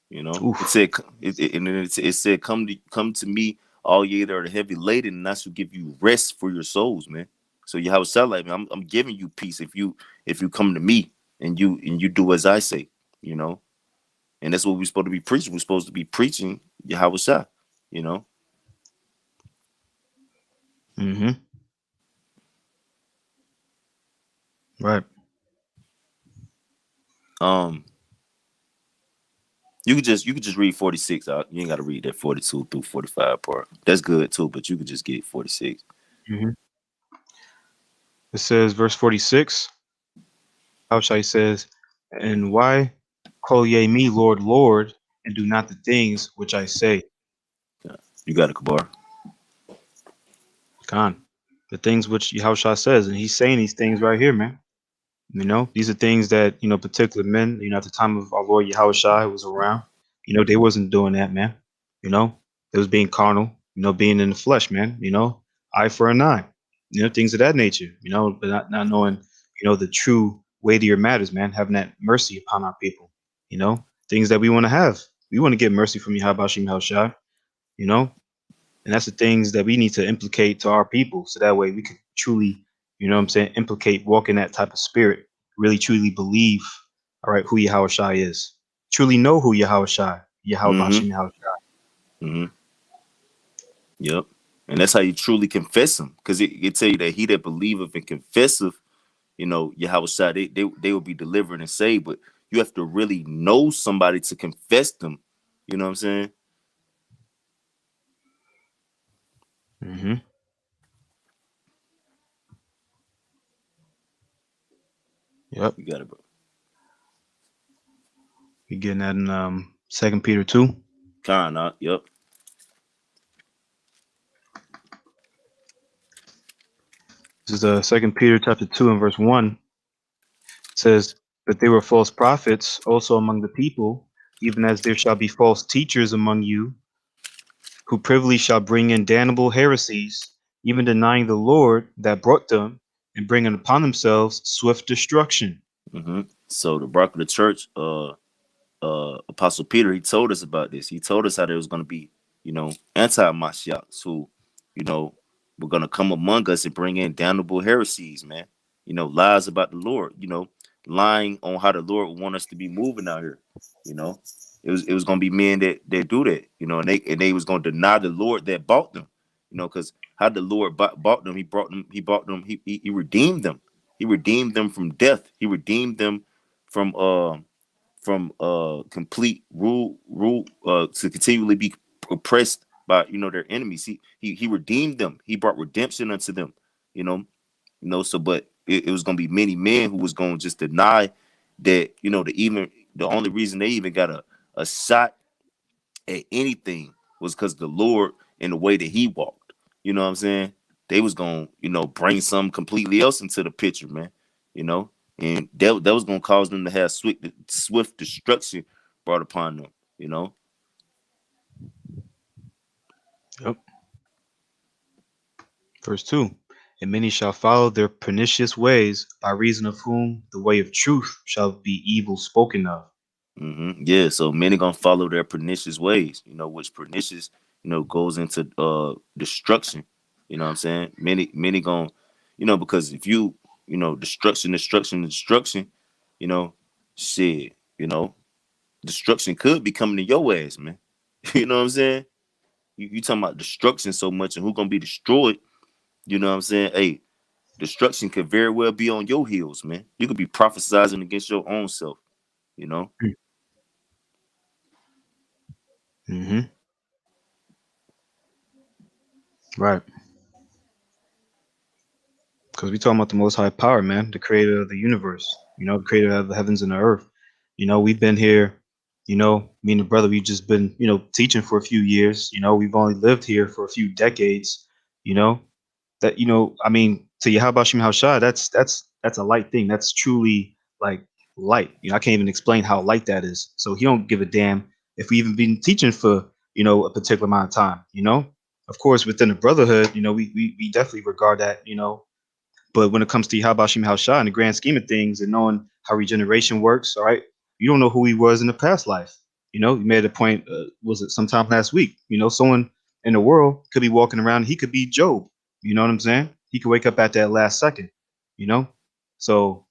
You know, it Oof. said, it said, come to me, all ye that are heavy laden, and I shall give you rest for your souls, man. So you have a sound like, man, I'm giving you peace if you come to me and you do as I say, you know, and that's what we're supposed to be preaching. We're supposed to be preaching Yahweh Shah, you know. Mm-hmm. Right. Um, you could just read 46 out. You ain't got to read that 42 through 45 part. That's good too, but you could just get 46. Mm-hmm. It says, verse 46. Haushai says, "And why call ye me Lord, Lord, and do not the things which I say?" Yeah. You got a Kabar. Khan. The things which Yahushua says, and he's saying these things right here, man. These are things that, particular men, at the time of our Lord Yahushua who was around, they wasn't doing that, man. They was being carnal, being in the flesh, man, eye for an eye, things of that nature, but not knowing, the true weightier matters, man, having that mercy upon our people, things that we want to have. We want to get mercy from Yahweh Yahushua, you know, and that's the things that we need to implicate to our people. So that way we can truly, implicate, walk in that type of spirit, really truly believe, all right, who Yahweh Shai is. Truly know who Yahweh Shai, Yahweh Mm-hmm. Bashim Yahweh Shai. Mm-hmm. Yep. And that's how you truly confess him. Because it tell you that he that believeth and confesseth, Yahweh Shai, they will be delivered and saved. But you have to really know somebody to confess them. You know what I'm saying? Mm-hmm. Yep. You got it, bro. We're getting that in 2 Peter 2. Yep. This is 2 Peter chapter 2 and verse 1. It says, "But there were false prophets also among the people, even as there shall be false teachers among you, who privily shall bring in damnable heresies, even denying the Lord that brought them, and bringing upon themselves swift destruction." Mm-hmm. So the Rock of the Church, Apostle Peter, he told us about this. He told us how there was going to be, anti-Mashiachs who, were going to come among us and bring in damnable heresies, man. Lies about the Lord, lying on how the Lord would want us to be moving out here. You know, it was going to be men that do that, and they was going to deny the Lord that bought them, because how the Lord bought them, he redeemed them. He redeemed them from death. He redeemed them from complete rule to continually be oppressed by their enemies. He redeemed them. He brought redemption unto them. You know, so but it was gonna be many men who was gonna just deny that, the only reason they even got a shot at anything was because the Lord and the way that he walked. You know what I'm saying? They was gonna, bring something completely else into the picture, man. You know, and that was gonna cause them to have swift destruction brought upon them. You know. Yep. Verse 2. And many shall follow their pernicious ways, by reason of whom the way of truth shall be evil spoken of. Yeah, so many gonna follow their pernicious ways, which pernicious, goes into destruction. You know what I'm saying? Many gonna, because if you, destruction, you know, shit, destruction could be coming to your ass, man. You know what I'm saying? You talking about destruction so much and who gonna be destroyed, you know what I'm saying? Hey, destruction could very well be on your heels, man. You could be prophesizing against your own self, you know? Mm-hmm. Right. Because we talking about the most high power, man, the creator of the universe, the creator of the heavens and the earth. We've been here, me and the brother, we've just been, teaching for a few years. We've only lived here for a few decades, you know, that, I mean, to Yahawashi Shai, that's a light thing. That's truly like light. I can't even explain how light that is. So he don't give a damn if we even been teaching for, a particular amount of time. Of course, within the brotherhood, we definitely regard that, but when it comes to Yahweh Shem Shah in the grand scheme of things and knowing how regeneration works, all right, you don't know who he was in the past life. You made a point, was it sometime last week? Someone in the world could be walking around, he could be Job. You know what I'm saying? He could wake up at that last second, you know? So,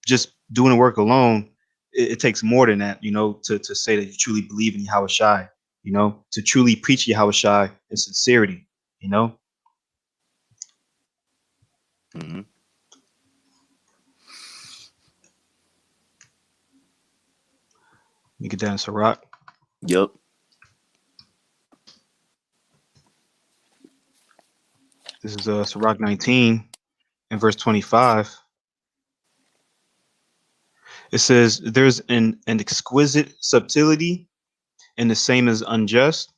just doing the work alone, it takes more than that, to say that you truly believe in Yahweh Shai, to truly preach Yahweh Shai in sincerity, you know? Mm-hmm. You get that in Sirach. Yep. This is Sirach 19 and verse 25. It says, there's an exquisite subtlety, and the same is unjust.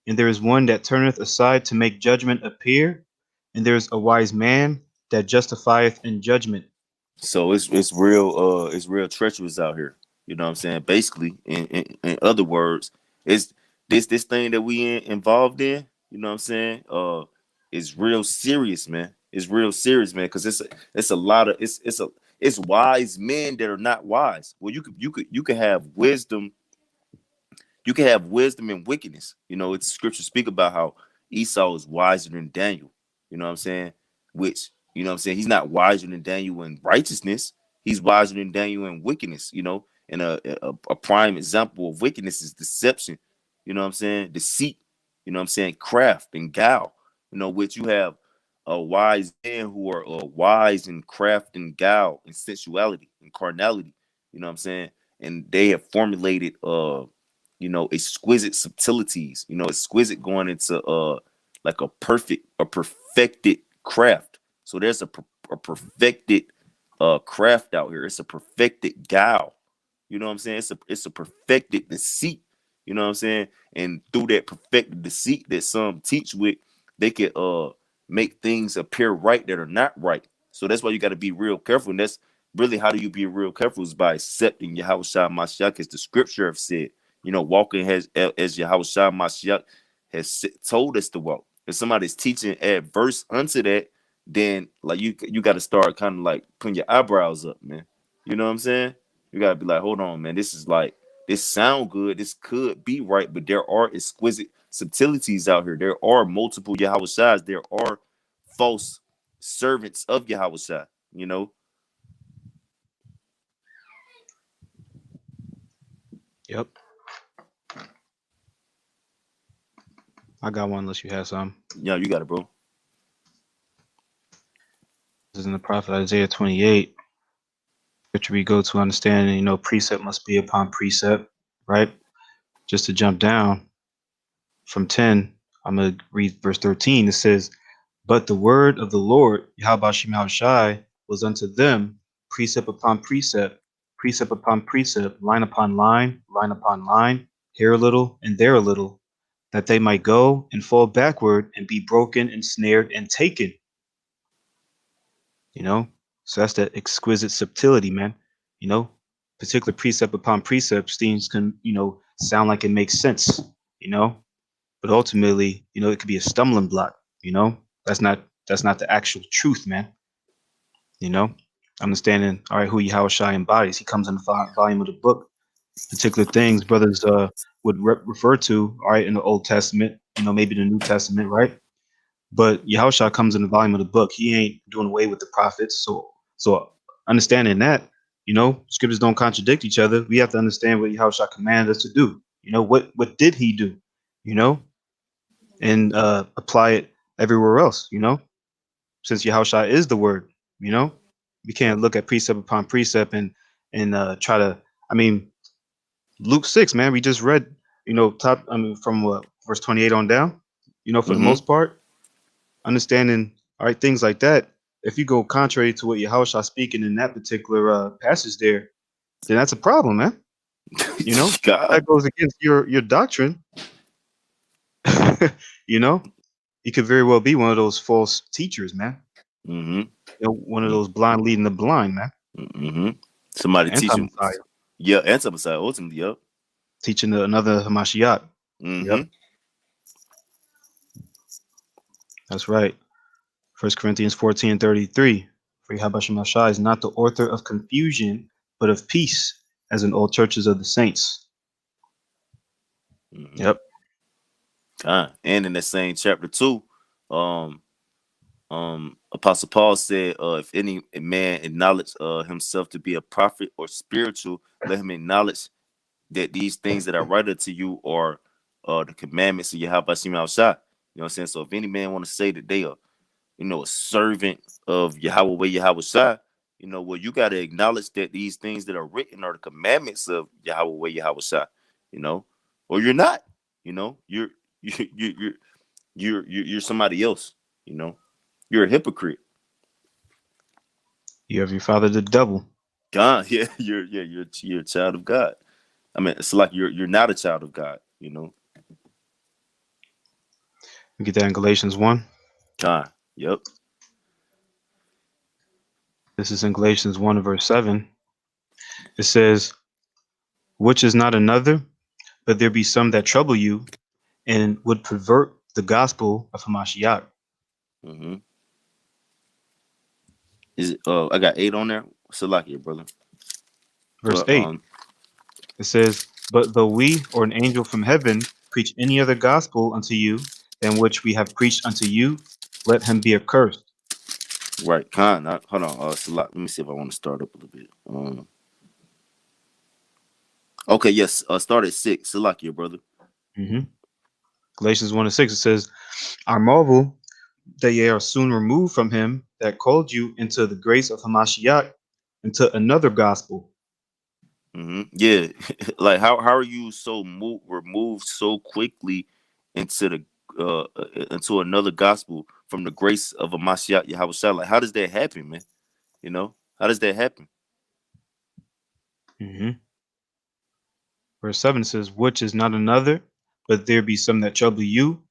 And there is one that turneth aside to make judgment appear. And there is a wise man that justifieth in judgment. So it's real treacherous out here. You know what I'm saying? Basically, in other words, it's this thing that we involved in, you know what I'm saying? Is real serious, man. It's real serious, man, because it's a lot of it's wise men that are not wise. Well, you could have wisdom, you can have wisdom and wickedness. It's scripture speak about how Esau is wiser than Daniel. You know what I'm saying? Which, he's not wiser than Daniel in righteousness. He's wiser than Daniel in wickedness, And a prime example of wickedness is deception. You know what I'm saying? Deceit. You know what I'm saying? Craft and guile. Which you have a wise men who are wise in craft and guile and sensuality and carnality. You know what I'm saying? And they have formulated exquisite subtleties, exquisite going into like a perfected craft. So there's a perfected craft out here. It's a perfected guile. You know what I'm saying? It's a perfected deceit. You know what I'm saying? And through that perfected deceit that some teach with, they can make things appear right that are not right. So that's why you got to be real careful. And that's really, how do you be real careful, is by accepting Yahweh Shai Mashiach, as the scripture have said. Walking as Yahweh Shai Mashiach has told us to walk. If somebody's teaching adverse unto that, then like you got to start kind of like putting your eyebrows up, man. You know what I'm saying? You got to be like, hold on, man. This is like, this sound good. This could be right, but there are exquisite subtleties out here. There are multiple Yahweh Shais. There are false servants of Yahweh Shai. You know. Yep. I got one unless you have some. Yeah, you got it, bro. This is in the prophet Isaiah 28. Which we go to understanding, precept must be upon precept, right? Just to jump down from 10, I'm going to read verse 13. It says, but the word of the Lord, Yahweh Shem Shai, was unto them precept upon precept, line upon line, here a little and there a little, that they might go and fall backward and be broken and snared and taken. So that's that exquisite subtlety, man. you know Particular precept upon precept things can sound like it makes sense, you know, but ultimately, it could be a stumbling block. You know, that's not the actual truth, man. You know, understanding all right who Yahawashi embodies. He comes in the volume of the book. Particular things brothers would refer to, all right, in the Old Testament. Maybe the New Testament, right? But Yahushua comes in the volume of the book. He ain't doing away with the prophets. So understanding that, scriptures don't contradict each other. We have to understand what Yahushua commanded us to do. What did he do? You know, and apply it everywhere else. Since Yahushua is the word. You know, we can't look at precept upon precept and try to. I mean, Luke 6, man. We just read. Top. I mean, from verse 28 on down. For the Mm-hmm. most part, understanding all right things like that. If you go contrary to what Yahushua speaking in that particular passage there, then that's a problem, man. If God. that goes against your doctrine. you know, he could very well be one of those false teachers, man. Mm-hmm. One of those blind leading the blind, man. Mm-hmm. Somebody teach him. Anti-Messiah, Yeah, anti-Messiah, ultimately, yep. teaching another Hamashiach. Mm-hmm. Yep, that's right. 1 Corinthians 14:33. For Yahushua is not the author of confusion, but of peace, as in all churches of the saints. Mm-hmm. Yep. And in that same chapter 2, Apostle Paul said, if any man acknowledge himself to be a prophet or spiritual, let him acknowledge that these things that I write unto you are the commandments of Yahawashi. You know what I'm saying? So if any man want to say that they are, a servant of Yahweh, well, you got to acknowledge that these things that are written are the commandments of Yahweh, or you're not. You're you you're somebody else. You're a hypocrite. You have your father the devil. God, yeah, you're a child of God. I mean, it's like you're not a child of God. We get that in Galatians 1. God, yep. This is in Galatians 1 and verse 7. It says, which is not another, but there be some that trouble you and would pervert the gospel of Hamashiach. Mm-hmm. Is it? I got 8 on there. Salakia, brother. Verse 8, it says, but though we or an angel from heaven preach any other gospel unto you than which we have preached unto you, let him be accursed. Right, Khan. Hold on, Salak. Let me see if I want to start up a little bit. Okay, yes. Start at 6. Salakia, brother. Mm-hmm. Galatians 1 and 6, it says, I marvel that ye are soon removed from him that called you into the grace of Hamashiach into another gospel. Mm-hmm. Yeah, like how are you so removed so quickly into the into another gospel from the grace of a Mashiach Yahweh? Like, how does that happen, man? How does that happen? Mm-hmm. Verse 7 says, which is not another, but there be some that trouble you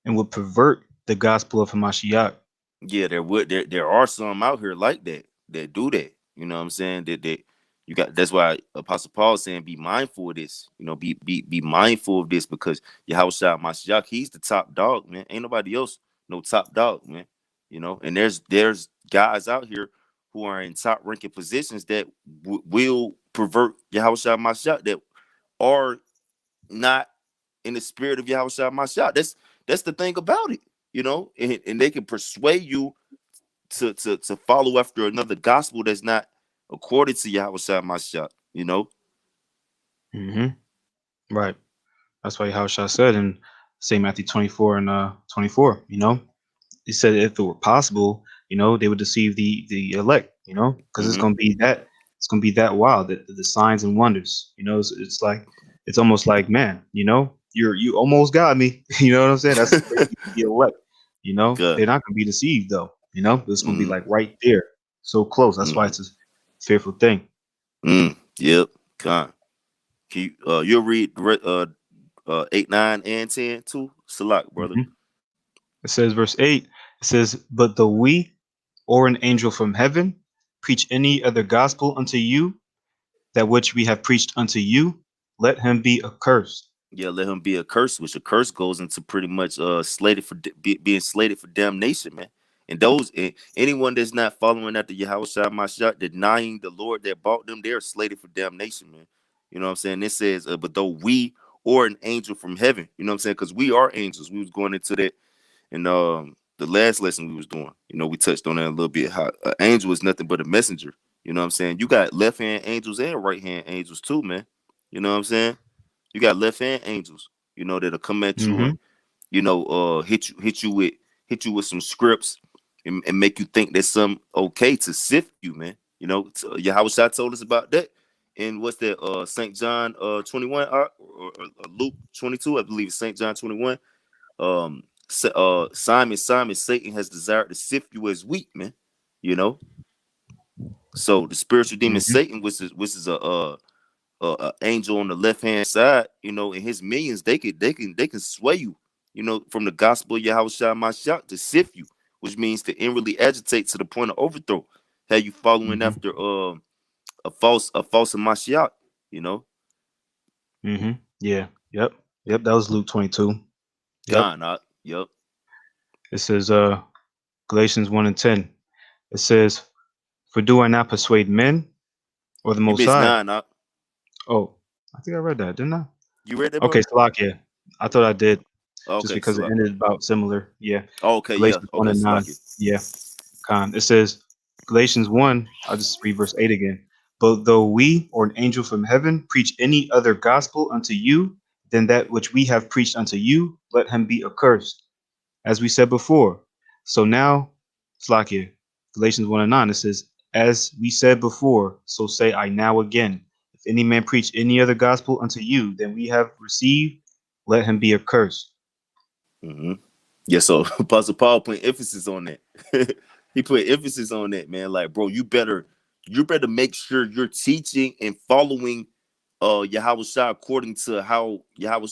and will pervert the gospel of Hamashiach. Yeah, there are some out here like that do that. You know what I'm saying? That you got. That's why Apostle Paul is saying, be mindful of this. Be mindful of this, because Yahweh Mashiach, he's the top dog, man. Ain't nobody else no top dog, man. And there's guys out here who are in top ranking positions that will pervert Yahweh Mashiach, that are not in the spirit of Yahweh Mashiach. That's the thing about it, and they can persuade you to follow after another gospel that's not according to Yahweh Mashiach, Mm-hmm. Right. That's why Yahushua said in St. Matthew 24 and 24, he said if it were possible, they would deceive the elect, because Mm-hmm. it's gonna be that wild, the signs and wonders, it's like it's almost like, man, you almost got me, you know what I'm saying? That's crazy to the elect, Good. they're not gonna be deceived though, it's gonna be Mm-hmm. like right there, so close. That's why Mm-hmm. it's a fearful thing. Yep. Con. You'll read 8, 9, and 10 too. Salak, brother. Mhm. It says, verse 8, it says, but though we or an angel from heaven preach any other gospel unto you, that which we have preached unto you, let him be accursed. Yeah, let him be a curse, which a curse goes into pretty much slated for being slated for damnation, man. And those anyone that's not following after Yahawashi Mashiach, denying the Lord that bought them, they're slated for damnation, man. You know what I'm saying? It says, but though we or an angel from heaven, you know what I'm saying? Because we are angels. We was going into that in the last lesson we was doing. You know, we touched on that a little bit. How an angel is nothing but a messenger. You know what I'm saying? You got left hand angels and right hand angels too, man. You know what I'm saying? You got left hand angels, you know, that'll come at you Mm-hmm. and hit you with some scripts and make you think there's some okay to sift you, man. You know, Yahawashi told us about that. And what's that? St. John 21 or Luke 22, I believe it's St. John 21. Simon, Satan has desired to sift you as wheat, man. You know, so the spiritual demon Mm-hmm. Satan, which is a angel on the left hand side, you know, and his minions, they can sway you, you know, from the gospel of Yahawashi Mashiach to sift you, which means to inwardly agitate to the point of overthrow. Have you following Mm-hmm. after a false Mashiach, you know? Mm-hmm. Yeah. Yep. Yep. That was Luke 22. Yep. Gone, yep. It says Galatians 1 and 10. It says, "For do I not persuade men or the You Most missed High?" nine, Oh, I think I read that, didn't I? you read that, Okay, bro? Salakia. I thought I did, just Okay, because it Salaki. ended about similar. Yeah. Oh, okay, yeah, Galatians 1 okay, and 9. Salaki. Yeah. Con. It says, Galatians 1, I'll just read verse 8 again. "But though we or an angel from heaven preach any other gospel unto you than that which we have preached unto you, let him be accursed." As we said before. So now, Slakia, Galatians 1 and 9, it says, "As we said before, so say I now again. If any man preach any other gospel unto you than we have received, let him be accursed." Mm-hmm. Yeah, so Apostle Paul put emphasis on that. He put emphasis on that, man. Like, bro, you better make sure you're teaching and following Yahawashi according to how Yahweh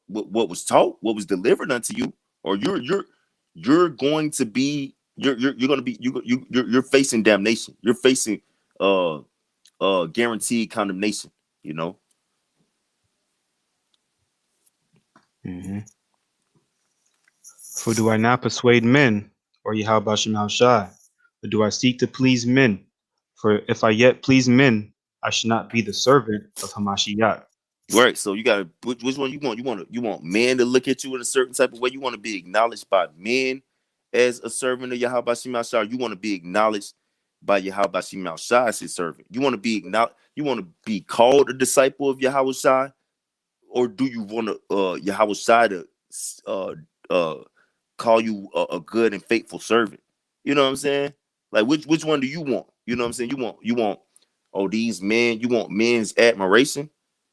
what was taught, what was delivered unto you, or you're going to be you're going to be you're facing damnation. You're facing uh guaranteed condemnation, you know. hmm For do I not persuade men, or Yahweh Shem Shai? Or do I seek to please men? For if I yet please men, I should not be the servant of Hamashiach. Right. So you gotta which one you want? You want men to look at you in a certain type of way. You want to be acknowledged by men as a servant of Yahweh Shai. You want to be acknowledged by Yahweh Shai as his servant. You want to be acknowledged, you want to be called a disciple of Yahweh Shai, or do you want to Yahweh Shai to uh uh call you a good and faithful servant? You know what I'm saying? Like which one do you want? You know what I'm saying? You want these men, you want men's admiration,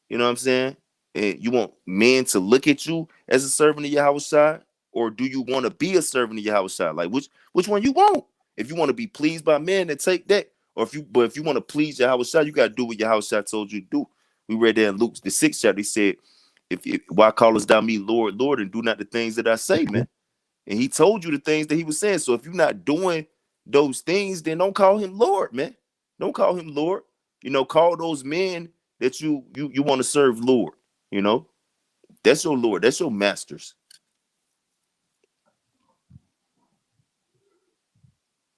you know what I'm saying? And you want men to look at you as a servant of Yahweh Shai, or do you want to be a servant of Yahweh Shai? Like which one you want? If you want to be pleased by men, then take that. Or if you want to please Yahweh Shai, you got to do what Yahweh Shai told you to do. We read that in Luke the 6th chapter. He said, if why callest thou me Lord, Lord, and do not the things that I say, man? And he told you the things that he was saying. So if you're not doing those things, then don't call him Lord, man. Don't call him Lord. You know, call those men that you want to serve Lord. You know, that's your Lord. That's your masters.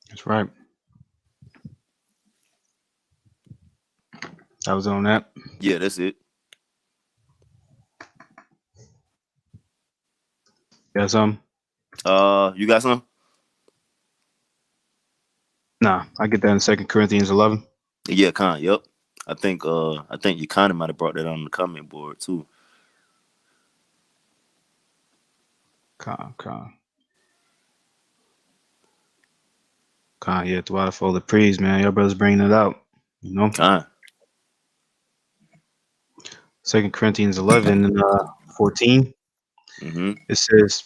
That's right. I was on that. Yeah, that's it. Yes, You got some? nah, I get that in 2 Corinthians 11. Yeah, Yep. I think you kind of might have brought that on the comment board too. Con. Yeah, throughout for the praise, man. Your brother's bringing it out. You know, Con. 2 Corinthians 11 and 14. Mm-hmm. It says,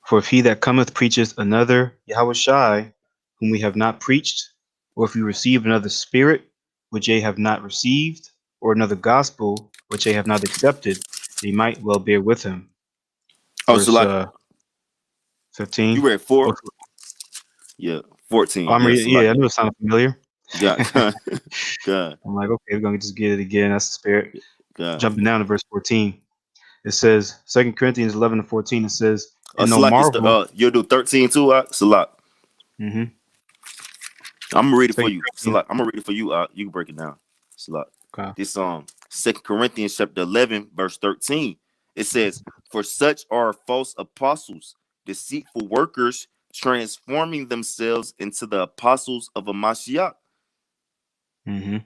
"For if he that cometh preacheth another Yahushai, whom we have not preached, or if we receive another spirit, which ye have not received, or another gospel, which ye have not accepted, ye might well bear with him." Oh, so Verse like you 15. read Oh, 4? Yeah, 14. I'm Yeah, reading. so Yeah, like I knew it sounded familiar. got God. I'm like, okay, we're gonna just get it again. That's the spirit. God. Jumping down to verse 14, it says, 2 Corinthians 11 and 14, it says, and no Salak is marvel. you'll do 13 too, Salak. Mm-hmm. I'm gonna read it for 2 you. Corinthians. Salak. I'm gonna read it for you. You can break it down. Salak. Okay. This 2 Corinthians chapter 11, verse 13. It says, for such are false apostles, deceitful workers, transforming themselves into the apostles of a Mashiach. Mm-hmm.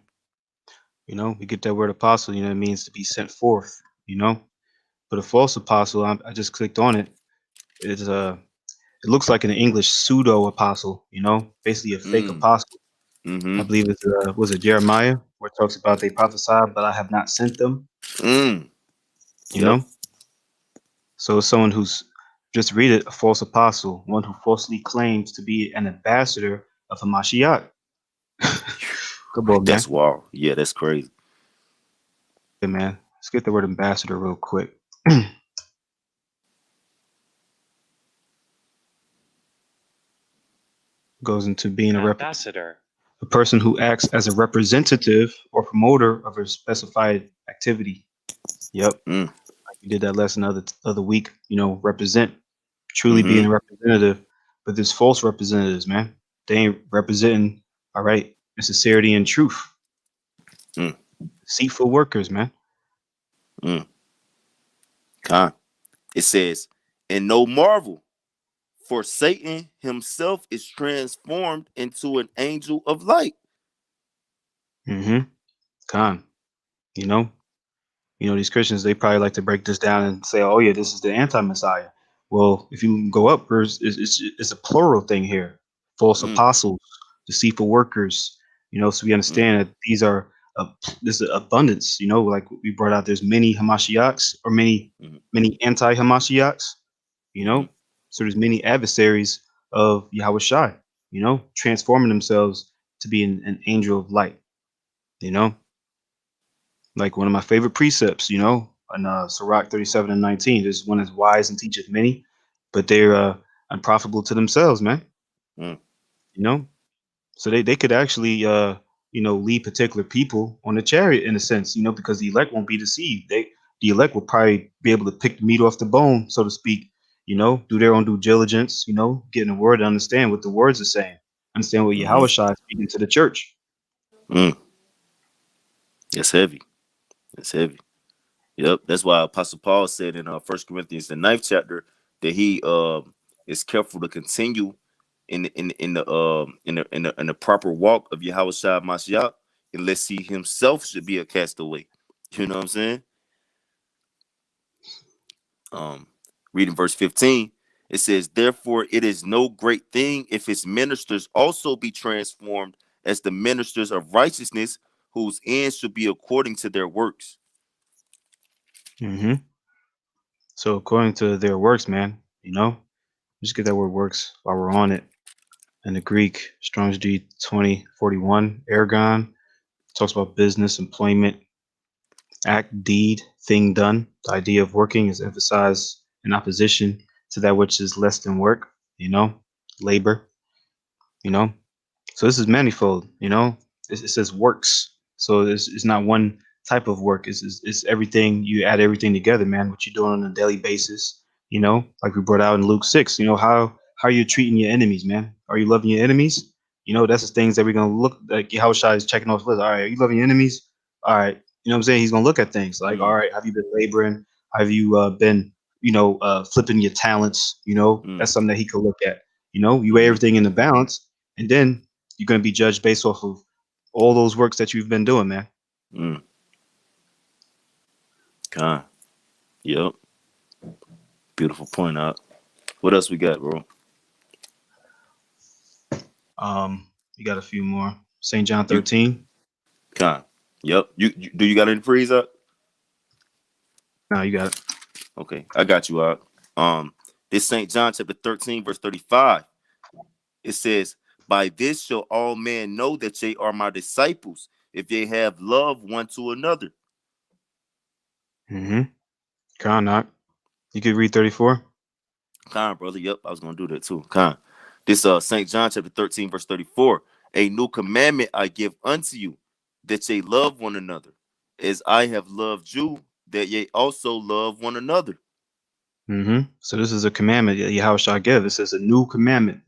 We get that word apostle, it means to be sent forth, But a false apostle, I just clicked on it. It looks like an English pseudo apostle, basically a fake Mm. apostle. I Mm-hmm. believe it's was it Jeremiah where it talks about they prophesied, but I have not sent them, Mm. you Yep. know. So it's someone who's just read it, a false apostle, one who falsely claims to be an ambassador of Hamashiach. Come on, That's man. wild. Yeah, that's crazy. Yeah, man. Let's get the word ambassador real quick. Goes into being Ambassador. a person who acts as a representative or promoter of a specified activity. Yep. Mm. Like we did that lesson other week, represent, truly being Mm-hmm. a representative. But there's false representatives, man. They ain't representing, all right, sincerity and truth. Mm. Deceitful workers, man. Mm. Con. It says, and no marvel, for Satan himself is transformed into an angel of light. Mm-hmm. Con. You know, these Christians, they probably like to break this down and say, oh, yeah, this is the anti-Messiah. Well, if you go up, it's a plural thing here. False Mm. apostles, deceitful workers, so we Mm. understand that these are, this is abundance, like we brought out, there's many Hamashiachs or many, Mm. many anti-Hamashiachs, Mm-hmm. so there's many adversaries of Yahawashi, transforming themselves to be an angel of light, you know like one of my favorite precepts, in Sirach 37 and 19. There's one is wise and teacheth many, but they're unprofitable to themselves, man. Mm. You know, so they could actually lead particular people on the chariot in a sense, because the elect won't be deceived. The elect will probably be able to pick the meat off the bone, so to speak. Do their own due diligence. Getting the word to understand what the words are saying, understand what Mm-hmm. Yahweh is speaking to the church. Mm. That's heavy. That's heavy. Yep. That's why Apostle Paul said in 1 Corinthians the 9th chapter that he is careful to continue in the proper walk of Yahweh Shai Mashiach, unless he himself should be a castaway. You know what I'm saying? Um, Reading verse 15, it says, therefore it is no great thing if his ministers also be transformed as the ministers of righteousness, whose ends should be according to their works. Mm-hmm. So according to their works, man, just get that word works while we're on it. In the Greek, Strong's G 2041, ergon, talks about business, employment, act, deed, thing done. The idea of working is emphasized in opposition to that which is less than work, labor, you know. So this is manifold, it says works. So it's not one type of work. It's everything. You add everything together, man. What you're doing on a daily basis, like we brought out in Luke 6. How are you treating your enemies, man? Are you loving your enemies? That's the things that we're gonna look like. How Shai is checking off the list. All right, are you loving your enemies? All right, you know what I'm saying. He's gonna look at things like, all Mm, right, have you been laboring? Have you been, flipping your talents? mm, That's something that he could look at. You weigh mm-hmm, everything in the balance, and then you're going to be judged based off of all those works that you've been doing, man. mm. Con. Yep. Beautiful point out. What else we got, bro? You got a few more. St. John You 13. Con. Yep. You got any freeze up? No, you got it. Okay, I got you out. This St. John chapter 13, verse 35. It says, by this shall all men know that they are my disciples, if they have love one to another. Mm-hmm. Con, knock. You could read 34. Con, brother. Yep, I was gonna do that too. Con. This St. John chapter 13, verse 34. A new commandment I give unto you, that ye love one another. as I have loved you, that ye also love one another. So this is a commandment that Yahawashi give. It says a new commandment,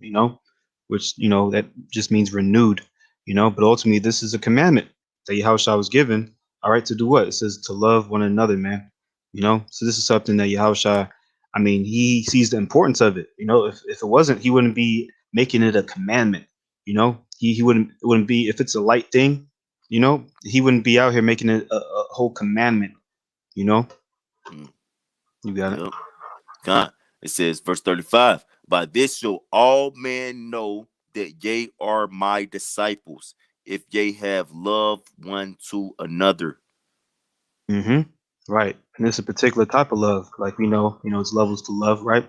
which that just means renewed, But ultimately, this is a commandment that Yahawashi was given. All right, to do what? It says to love one another, man. So this is something that Yahawashi, I mean, he sees the importance of it. If it wasn't, he wouldn't be making it a commandment. He wouldn't be if it's a light thing. He wouldn't be out here making it a whole commandment. You know, Mm, you got it. yep. God. It says, verse 35, by this shall all men know that ye are my disciples, if ye have love one to another. Mm-hmm. Right. And it's a particular type of love. Like we know, it's levels to love, right?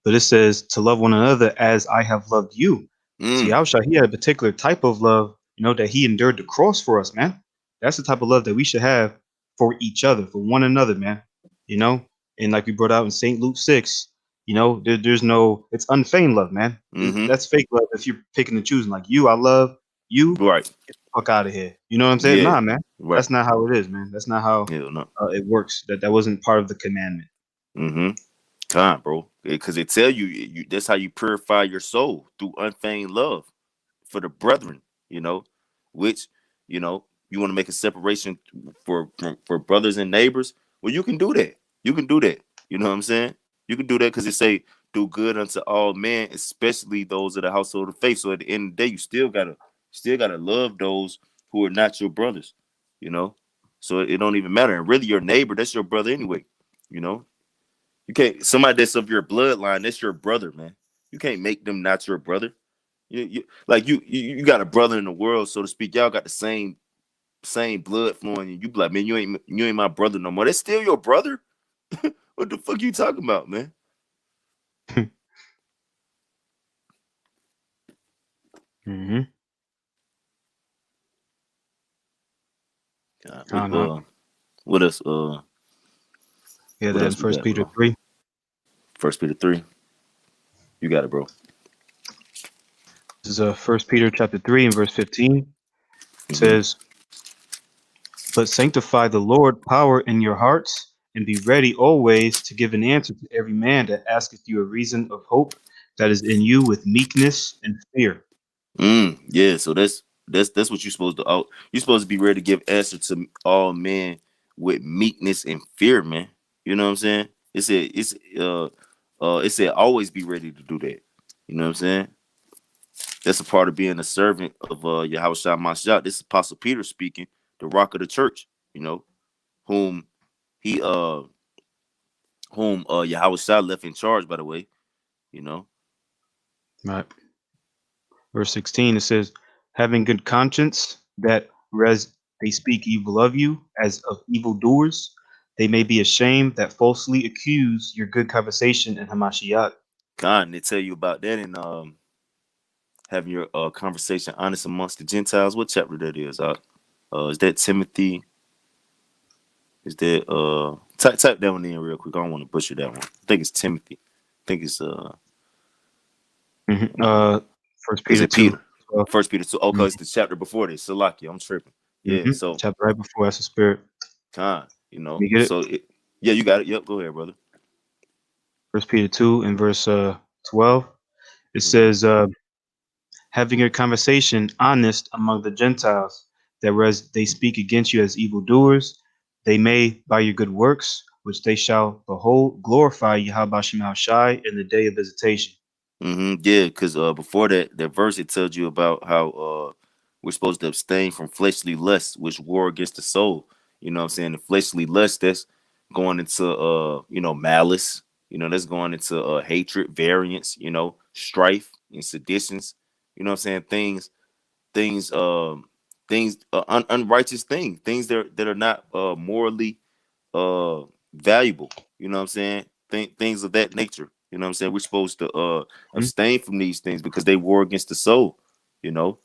But it says to love one another as I have loved you. See, Mm, Yahushua, he had a particular type of love, that he endured the cross for us, man. That's the type of love that we should have for each other, for one another, man. You know? And like we brought out in St. Luke 6, there's no, it's unfeigned love, man. mm-hmm. That's fake love if you're picking and choosing. Like you, I love you, Right. get the fuck out of here. You know what I'm saying? Yeah. Nah, man. Right. That's not how it is, man. That's not how Hell no. it works. That wasn't part of the commandment. Mm-hmm. Con, bro. Because it tell you that's how you purify your soul through unfeigned love for the brethren, which, you want to make a separation for brothers and neighbors. Well, you can do that. You can do that. You know what I'm saying? You can do that because it say do good unto all men, especially those of the household of faith. So at the end of the day, you still gotta love those who are not your brothers, you know. So it don't even matter. And really your neighbor, that's your brother anyway. You know, you can't somebody that's of your bloodline, that's your brother, man. You can't make them not your brother. You got a brother in the world, so to speak. Y'all got the same blood flowing. And you be like, man, you ain't my brother no more. That's still your brother. What the fuck you talking about, man? Mm-hmm. God, I know. what else? Yeah, What that in else we First got, Peter bro? 3. First Peter 3. You got it, bro. This is First Peter chapter 3 and verse 15. It Mm-hmm. says, but sanctify the Lord power in your hearts, and be ready always to give an answer to every man that asketh you a reason of hope that is in you with meekness and fear. Yeah, so that's what you're supposed to. You're supposed to be ready to give answer to all men with meekness and fear, man. You know what I'm saying? It said always be ready to do that. You know what I'm saying? That's a part of being a servant of Yahawashi Mashiach. This is Apostle Peter speaking, the rock of the church. You know, whom he Yahawashi left in charge. By the way, you know. Right. Verse 16, it says, having good conscience, that whereas they speak evil of you as of evildoers, they may be ashamed that falsely accuse your good conversation in Hamashiach. God, they tell you about that in having your conversation honest amongst the Gentiles. What chapter that is? Is that Timothy? Is that type that one in real quick? I don't want to butcher that one. I think it's Timothy. I think it's Mm-hmm. First is Peter it 2. Peter? 12. First Peter 2. Okay, it's the chapter before this. Salakia, I'm tripping. Yeah, Mm-hmm. so Chapter right before, that's the spirit. Khan, You get it? so yeah, you got it. Yep, go ahead, brother. First Peter 2 and verse 12. It Mm-hmm. says, having your conversation honest among the Gentiles, that whereas they speak against you as evildoers, they may, by your good works, which they shall behold, glorify Yahweh Shema Shai in the day of visitation. Yeah, because before that verse it tells you about how we're supposed to abstain from fleshly lusts, which war against the soul. You know what I'm saying? The fleshly lust that's going into malice. That's going into hatred, variance. Strife and seditions. You know what I'm saying? Things, unrighteous things that are not morally valuable. You know what I'm saying? Things of that nature. You know what I'm saying? We're supposed to Mhm. abstain from these things because they war against the soul, you know.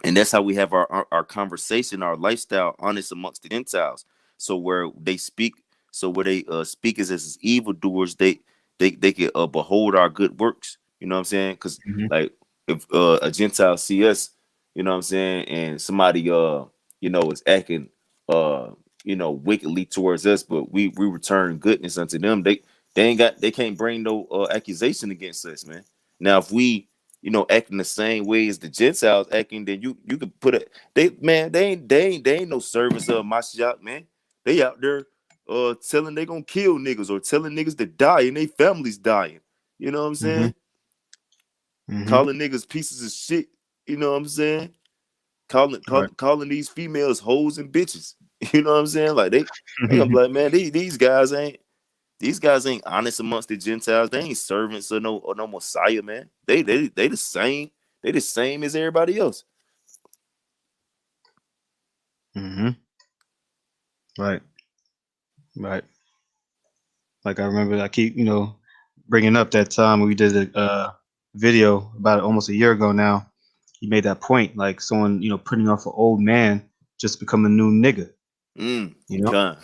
And that's how we have our conversation, our lifestyle honest amongst the Gentiles. So where they speak, where they speak as evildoers, they can behold our good works. You know what I'm saying? Because Mhm. like if a Gentile see us, you know what I'm saying, and somebody is acting wickedly towards us, but we return goodness unto them. They can't bring no accusation against us, man. Now if we acting the same way as the Gentiles acting, then you could put it. They ain't no service of Mashiach, man. They out there telling they gonna kill niggas or telling niggas to die and they families dying. You know what I'm Mm-hmm. saying? Mm-hmm. Calling niggas pieces of shit. You know what I'm saying? Right. Calling these females hoes and bitches. You know what I'm saying? Like they gonna be like, man, these guys ain't honest amongst the Gentiles. They ain't servants of no Messiah, man. They the same. They the same as everybody else. Mm-hmm. Right. Right. Like I remember, I keep bringing up that time we did a video about it almost a year ago now. You made that point, like someone putting off an old man just become a new nigga. You know, God.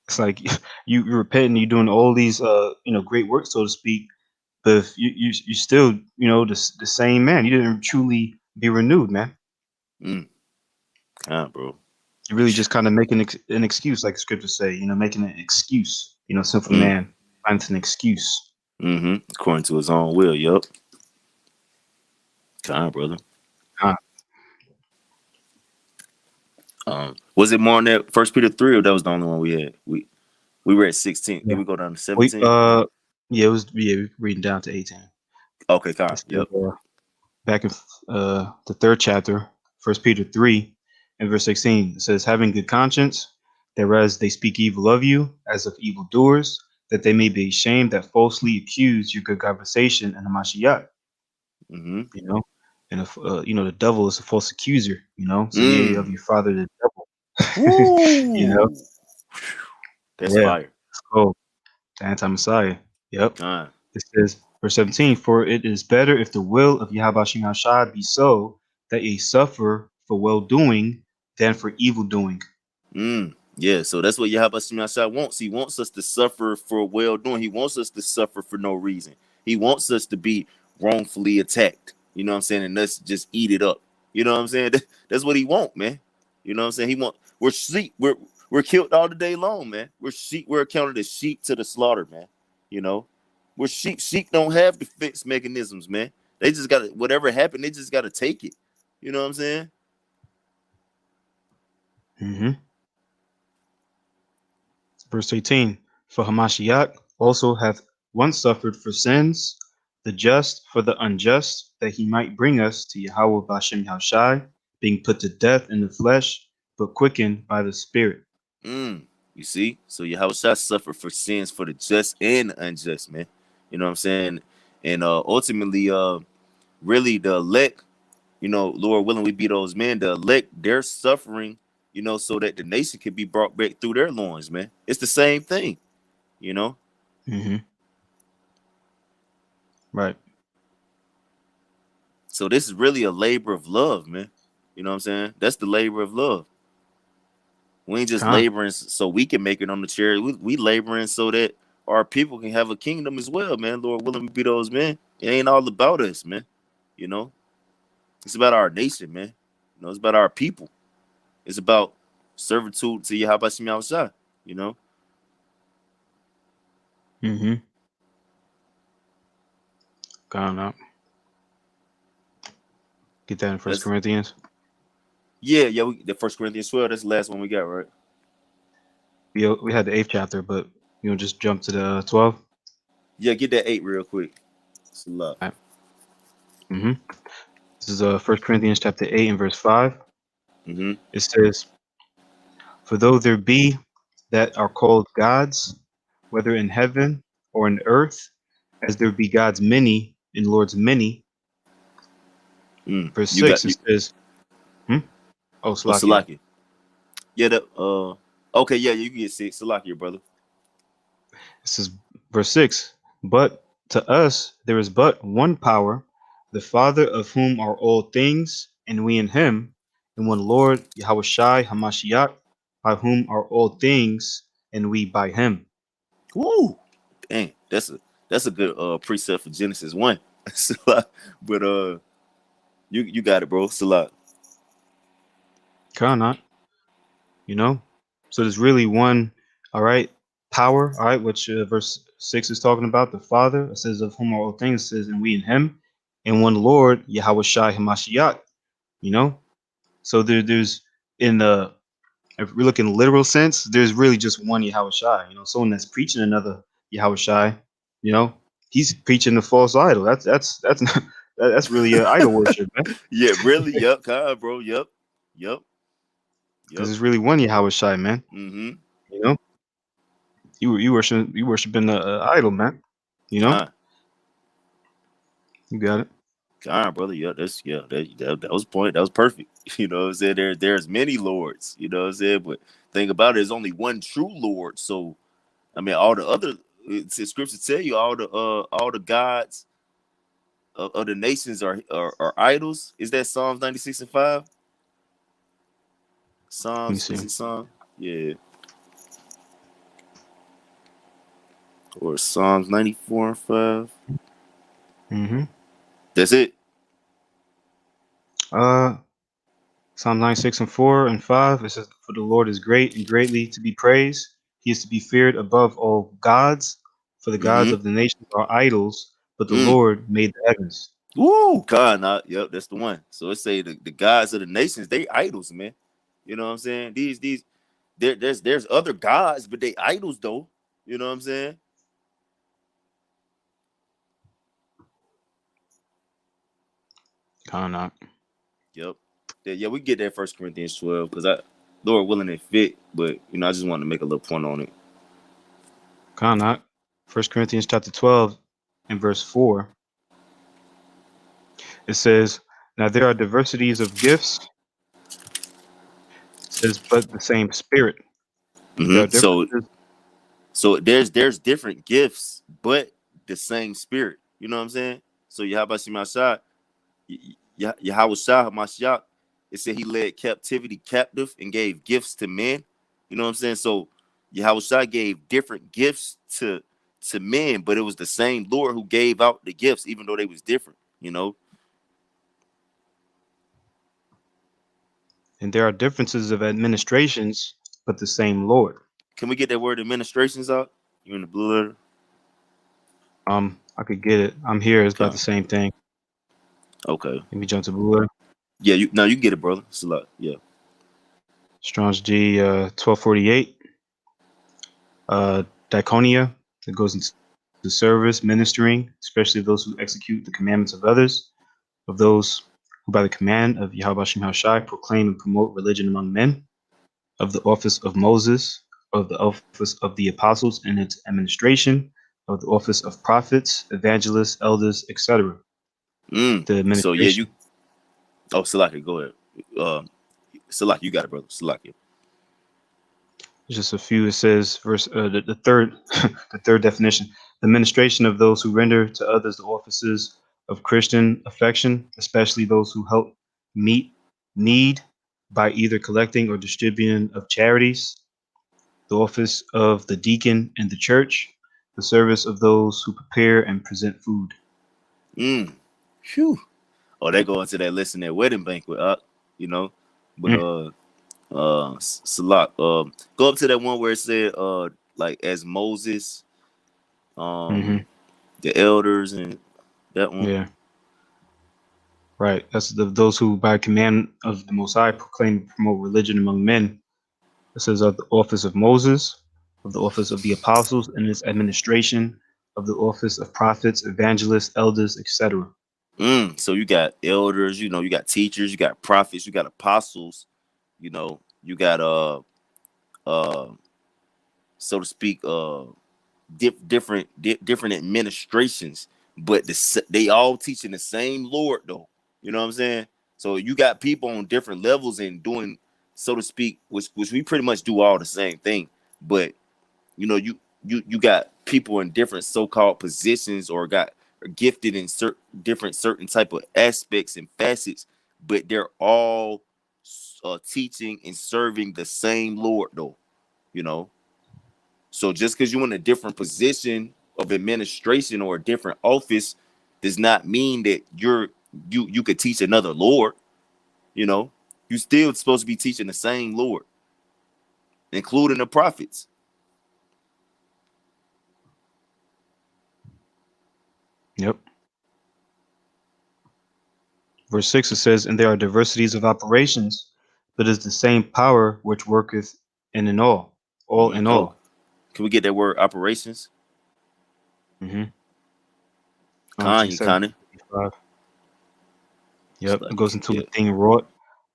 it's like you repenting, you doing all these great works, so to speak, but if you still the same man. You didn't truly be renewed, man. God, bro. You're really just kind of making an excuse, like the scriptures say. Making an excuse. Sinful Mm. man finds an excuse. According to his own will. Yup. God, brother. Uh, Was it more on that First Peter 3, or that was the only one we had? We were at 16. Did yeah. we go down to We 17? yeah, it was we're reading down to 18. Okay, God. It says, Yep. back in the third chapter, First Peter 3 and verse 16, it says, having good conscience, that whereas they speak evil of you as of evildoers, that they may be ashamed that falsely accuse your good conversation in the Mashiach. Mm-hmm. And if the devil is a false accuser, so ye of Mm. your father the devil. you know, Woo. That's yeah, fire. it's called the anti-Messiah. Yep. God. It says, verse 17, for it is better if the will of Yahawashi Mashah be so that ye suffer for well doing than for evil doing. Yeah, so that's what Yahawashi wants. He wants us to suffer for well doing. He wants us to suffer for no reason. He wants us to be wrongfully attacked. You know what I'm saying? And let's just eat it up. You know what I'm saying? That's what he want, man. You know what I'm saying? We're sheep. We're killed all the day long, man. We're sheep. We're accounted as sheep to the slaughter, man. You know, we're sheep. Sheep don't have defense mechanisms, man. They just gotta, whatever happened, they just gotta take it. You know what I'm saying? Mm-hmm. Verse 18, for Hamashiach also hath once suffered for sins, the just for the unjust, that he might bring us to Yahweh Bashem Yahushai, being put to death in the flesh, but quickened by the Spirit. You see? So Yahushua suffered for sins for the just and unjust, man. You know what I'm saying? And ultimately, really the elect, Lord willing, we be those men, the elect, they're suffering, so that the nation can be brought back through their loins, man. It's the same thing, you know? Mm-hmm. Right. So this is really a labor of love, man. You know what I'm saying? That's the labor of love. We ain't just Con. laboring so we can make it on the chariot. We laboring so that our people can have a kingdom as well, man. Lord willing, we be those men. It ain't all about us, man. You know, it's about our nation, man. It's about our people. It's about servitude to Yahweh Shem Yahushua, you know. Mm-hmm. Con up. Get that in First That's Corinthians. yeah. The First Corinthians 12. That's the last one we got, right? We had the 8th chapter, but just jump to the 12. Yeah, get that 8 real quick. It's a lot. Right. Mm-hmm. This is First Corinthians chapter 8 and verse 5. Mm-hmm. It says, for though there be that are called gods, whether in heaven or in earth, as there be gods many and lords many. Verse You 6, got it you. says, oh, Oh, Salakia. Salaki. Yeah. Okay. Yeah, you can get 6. Salaki, brother. It says, verse 6, but to us there is but one power, the Father of whom are all things, and we in him, and one Lord, Yahawashi Hamashiach, by whom are all things, and we by him. Woo! Dang, that's a good precept for Genesis 1. But you got it, bro. Salat. Cannot. You know, so there's really one. All right, power. All right, which verse 6 is talking about the Father. It says of whom are all things. It says and we in Him, and one Lord Yahawashi Hamashiach. You know, so there's in the if we look in literal sense, there's really just one Yahawashi. You know, someone that's preaching another Yahawashi. You know, he's preaching the false idol. That's not, that's really idol worship, man. Yeah, really. Yep, God, bro. Yep, yep, Because yep. there's really one Yahawashi, man. Mm-hmm. You know, you worshiping the idol, man. You know, God, you got it. God, brother. Yeah, that was point. That was perfect. You know what I'm saying? There's many lords. You know what I'm saying? But think about it, there's only one true Lord. So I mean, all the other scriptures tell you all the gods of the nations are idols. Is that Psalms 96:5? Let me Psalms, is see. it Psalm? Yeah, or Psalms 94:5. Mm-hmm. That's it. Uh, Psalm 96 and 4 and 5. It says, "For the Lord is great and greatly to be praised. He is to be feared above all gods. For the gods Mm-hmm. of the nations are idols, but the Mm. Lord made the heavens." Woo, God, nah, yep, that's the one. So it say the gods of the nations, they idols, man. You know what I'm saying? These there's other gods, but they idols though. You know what I'm saying? Kind of not. Yep. Yeah, we get that First Corinthians 12 because I Lord willing it fit, but I just wanted to make a little point on it. Kind of not. 1 Corinthians chapter 12 and verse 4. It says, "Now there are diversities of gifts." It says, "But the same Spirit." There are So differences. there's different gifts, but the same spirit. You know what I'm saying? So Yahabashim Mashah, Yahweh Shah Mashiach, it said he led captivity captive and gave gifts to men. You know what I'm saying? So Yahweh Shah gave different gifts to men, but it was the same Lord who gave out the gifts, even though they was different. And there are differences of administrations, but the same Lord. Can we get that word administrations out? You in the blue letter? I could get it. I'm here. It's about Okay. the same thing. Okay. Let me jump to Blue Letter. Yeah, you get it, brother. It's a lot. Yeah. Strong's G 1248. Diaconia, that goes into service, ministering, especially those who execute the commandments of others, of those who by the command of Yahweh Shem Hashai proclaim and promote religion among men, of the office of Moses, of the office of the apostles and its administration, of the office of prophets, evangelists, elders, etc. The So yeah, administration. Salaki, go ahead. Salaki, you got it, brother. Salaki. Just a few. It says verse the third the third definition: the administration of those who render to others the offices of Christian affection, especially those who help meet need by either collecting or distributing of charities. The office of the deacon in the church, the service of those who prepare and present food. Mm. Phew. Oh, they go into that list in that wedding banquet, you know. But Mm, Salak, go up to that one where it said like as Moses, hmm the elders and that one. Yeah, right. That's those who, by command of the Most High, proclaim and promote religion among men. It says of the office of Moses, of the office of the apostles, and its administration, of the office of prophets, evangelists, elders, etc. So you got elders, you got teachers, you got prophets, you got apostles, you got uh so to speak, different administrations, but they all teaching the same Lord though. You know what I'm saying? So you got people on different levels and doing, so to speak, which we pretty much do all the same thing. But you got people in different so-called positions or are gifted in certain type of aspects and facets, but they're all teaching and serving the same Lord though. You know, so just because you're in a different position of administration or a different office does not mean that you could teach another Lord. You know, you still supposed to be teaching the same Lord. including the prophets. Yep. Verse 6, it says, and there are diversities of operations, but it is the same power which worketh in all in Oh, all. can we get that word operations? Mm-hmm. Kanye, Kanye. G755. It's Yep. like, It goes into yeah, a thing wrought,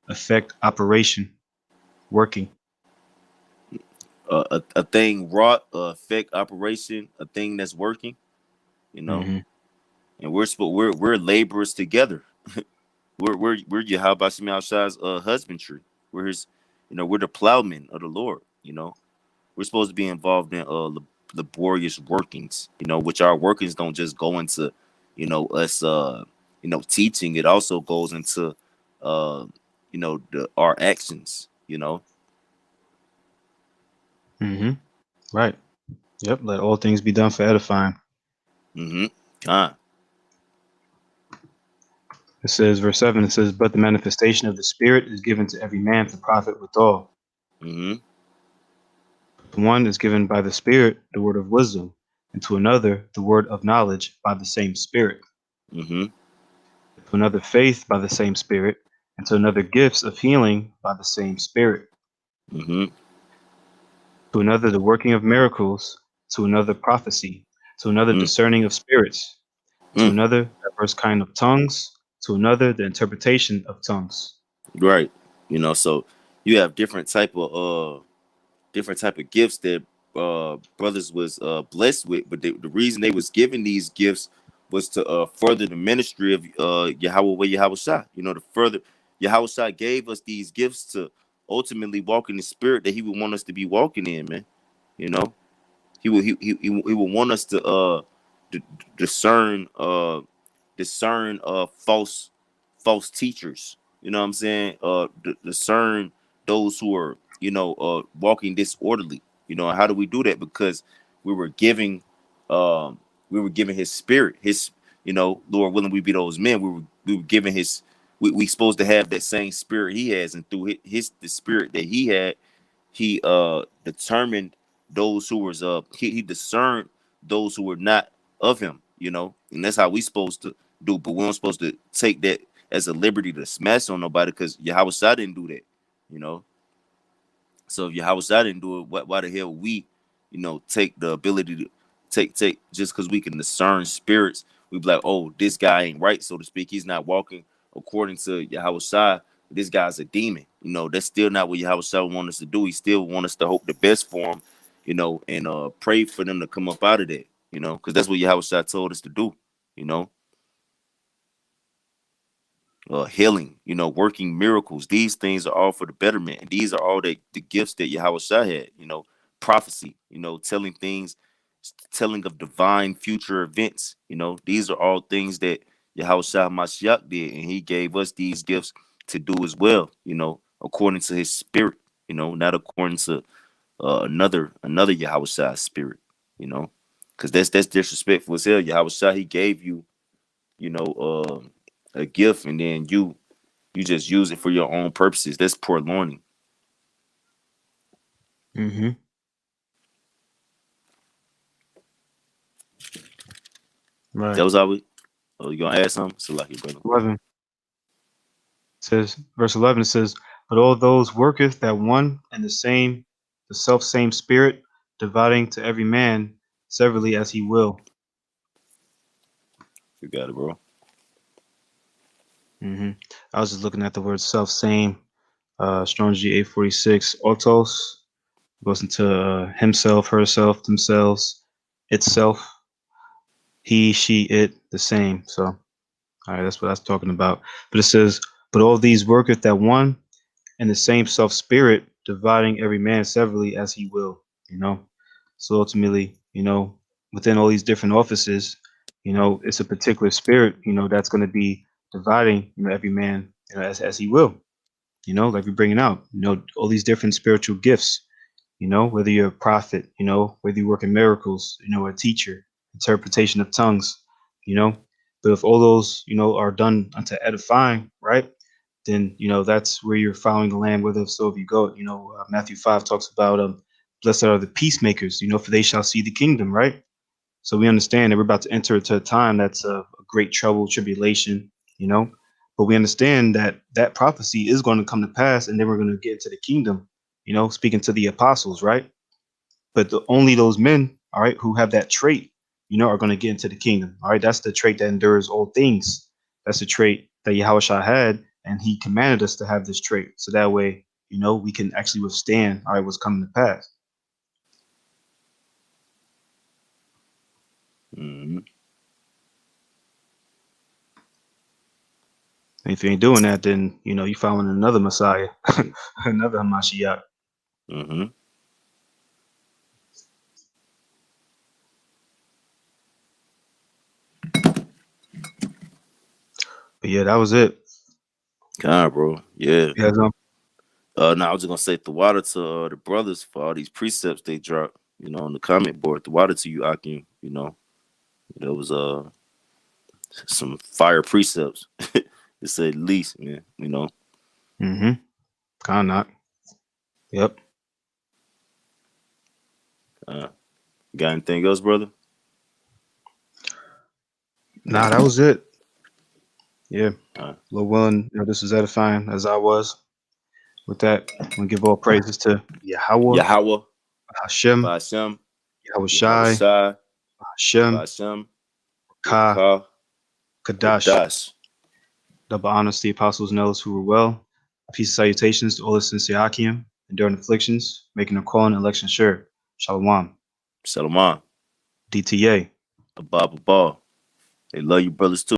effect, operation, working. a thing wrought, effect, operation, a thing that's working. You know, Mm-hmm. and we're laborers together. We're Yahawashi Shai's husbandry. We're his, we're the plowmen of the Lord. We're supposed to be involved in laborious workings. Which our workings don't just go into, us, teaching. It also goes into, our actions. Mm-hmm. Right. Yep. Let all things be done for edifying. Mm-hmm. Con. It says, verse 7, it says, but the manifestation of the Spirit is given to every man to profit withal. Mm-hmm. To one is given by the Spirit the word of wisdom, and to another the word of knowledge by the same Spirit, Mm-hmm. to another faith by the same Spirit, and to another gifts of healing by the same Spirit, Mm-hmm. to another the working of miracles, to another prophecy, to another discerning of spirits, to Mm-hmm. another diverse kind of tongues, to another the interpretation of tongues. Right. So you have different type of gifts that brothers was blessed with, but the reason they was given these gifts was to further the ministry of Yahweh Yahawashi. To further Yahawashi gave us these gifts to ultimately walk in the spirit that he would want us to be walking in, man. You know, he would want us to d- discern false teachers. You know what I'm saying? Discern those who are walking disorderly. How do we do that? Because we were giving we were giving his spirit, his Lord willing we be those men. We were giving his we supposed to have that same spirit he has, and through the spirit that he had, he determined those who was he discerned those who were not of him, and that's how we supposed to do. But we weren't supposed to take that as a liberty to smash on nobody, because Yahweh didn't do that, you know. So if Yahweh didn't do it, why the hell we, take the ability to take just because we can discern spirits, we be like, oh, this guy ain't right, so to speak. He's not walking according to Yahweh. This guy's a demon. That's still not what Yahweh want us to do. He still want us to hope the best for him, and pray for them to come up out of that, because that's what Yahweh told us to do, you know. Healing, working miracles. These things are all for the betterment. And these are all the gifts that Yahweh Shah had, prophecy, telling of divine future events. These are all things that Yahweh Shah Mashiach did. And he gave us these gifts to do as well, according to his spirit, not according to another Yahweh Shah spirit, because that's disrespectful as hell. Yahweh Shah, he gave you, you know, a gift, and then you just use it for your own purposes. That's poor learning. Mm-hmm. Right. That was how we. Oh, you gonna add something? So like it, brother. 11 says, verse 11 says, but all those worketh that one and the self same Spirit, dividing to every man severally as he will. You got it, bro. Mm-hmm. I was just looking at the word self same. Strong's G 846. Autos goes into himself, herself, themselves, itself, he, she, it, the same. So, all right, that's what that's talking about. But it says, but all these worketh that one and the same self spirit, dividing every man severally as he will, you know. So ultimately, within all these different offices, it's a particular spirit, that's going to be dividing, every man, as he will, like we're bringing out, all these different spiritual gifts, whether you're a prophet, whether you work in miracles, a teacher, interpretation of tongues, you know. But if all those, are done unto edifying, right? then that's where you're following the Lamb whithersoever you go. Matthew 5 talks about blessed are the peacemakers, for they shall see the kingdom, right? So we understand that we're about to enter into a time that's a great trouble, tribulation, but we understand that that prophecy is going to come to pass, and then we're going to get into the kingdom, speaking to the apostles, right? But only those men, all right, who have that trait, are going to get into the kingdom. All right, that's the trait that endures all things. That's the trait that Yahawashi had, and he commanded us to have this trait, so that way, we can actually withstand, all right, what's coming to pass. Mm-hmm. And if you ain't doing that, then you're following another Messiah, another Hamashiach. Mm-hmm. But yeah, that was it. God, bro. Yeah. Yeah, Now I was just gonna say the water to the brothers for all these precepts they dropped, on the comment board. The water to you, Akim. There was some fire precepts. To say the least, man. Mm-hmm. Kind not. Yep. Got anything else, brother? Nah, that was it. Yeah. All right. Lord willing, this is edifying as I was. With that, I'm gonna give all praises to Yahweh, Yahweh, Hashem, Ba'ashem, Yahawashi, Yahawashi, Hashem, Ba'ashem, Ka, Ka, Kadash. Kadash. Double honors to the apostles and elders who were well. Peace and salutations to all the sincere Akim, enduring afflictions, making a call and election sure. Shalom. Shalom. DTA. Abba. They love you brothers too.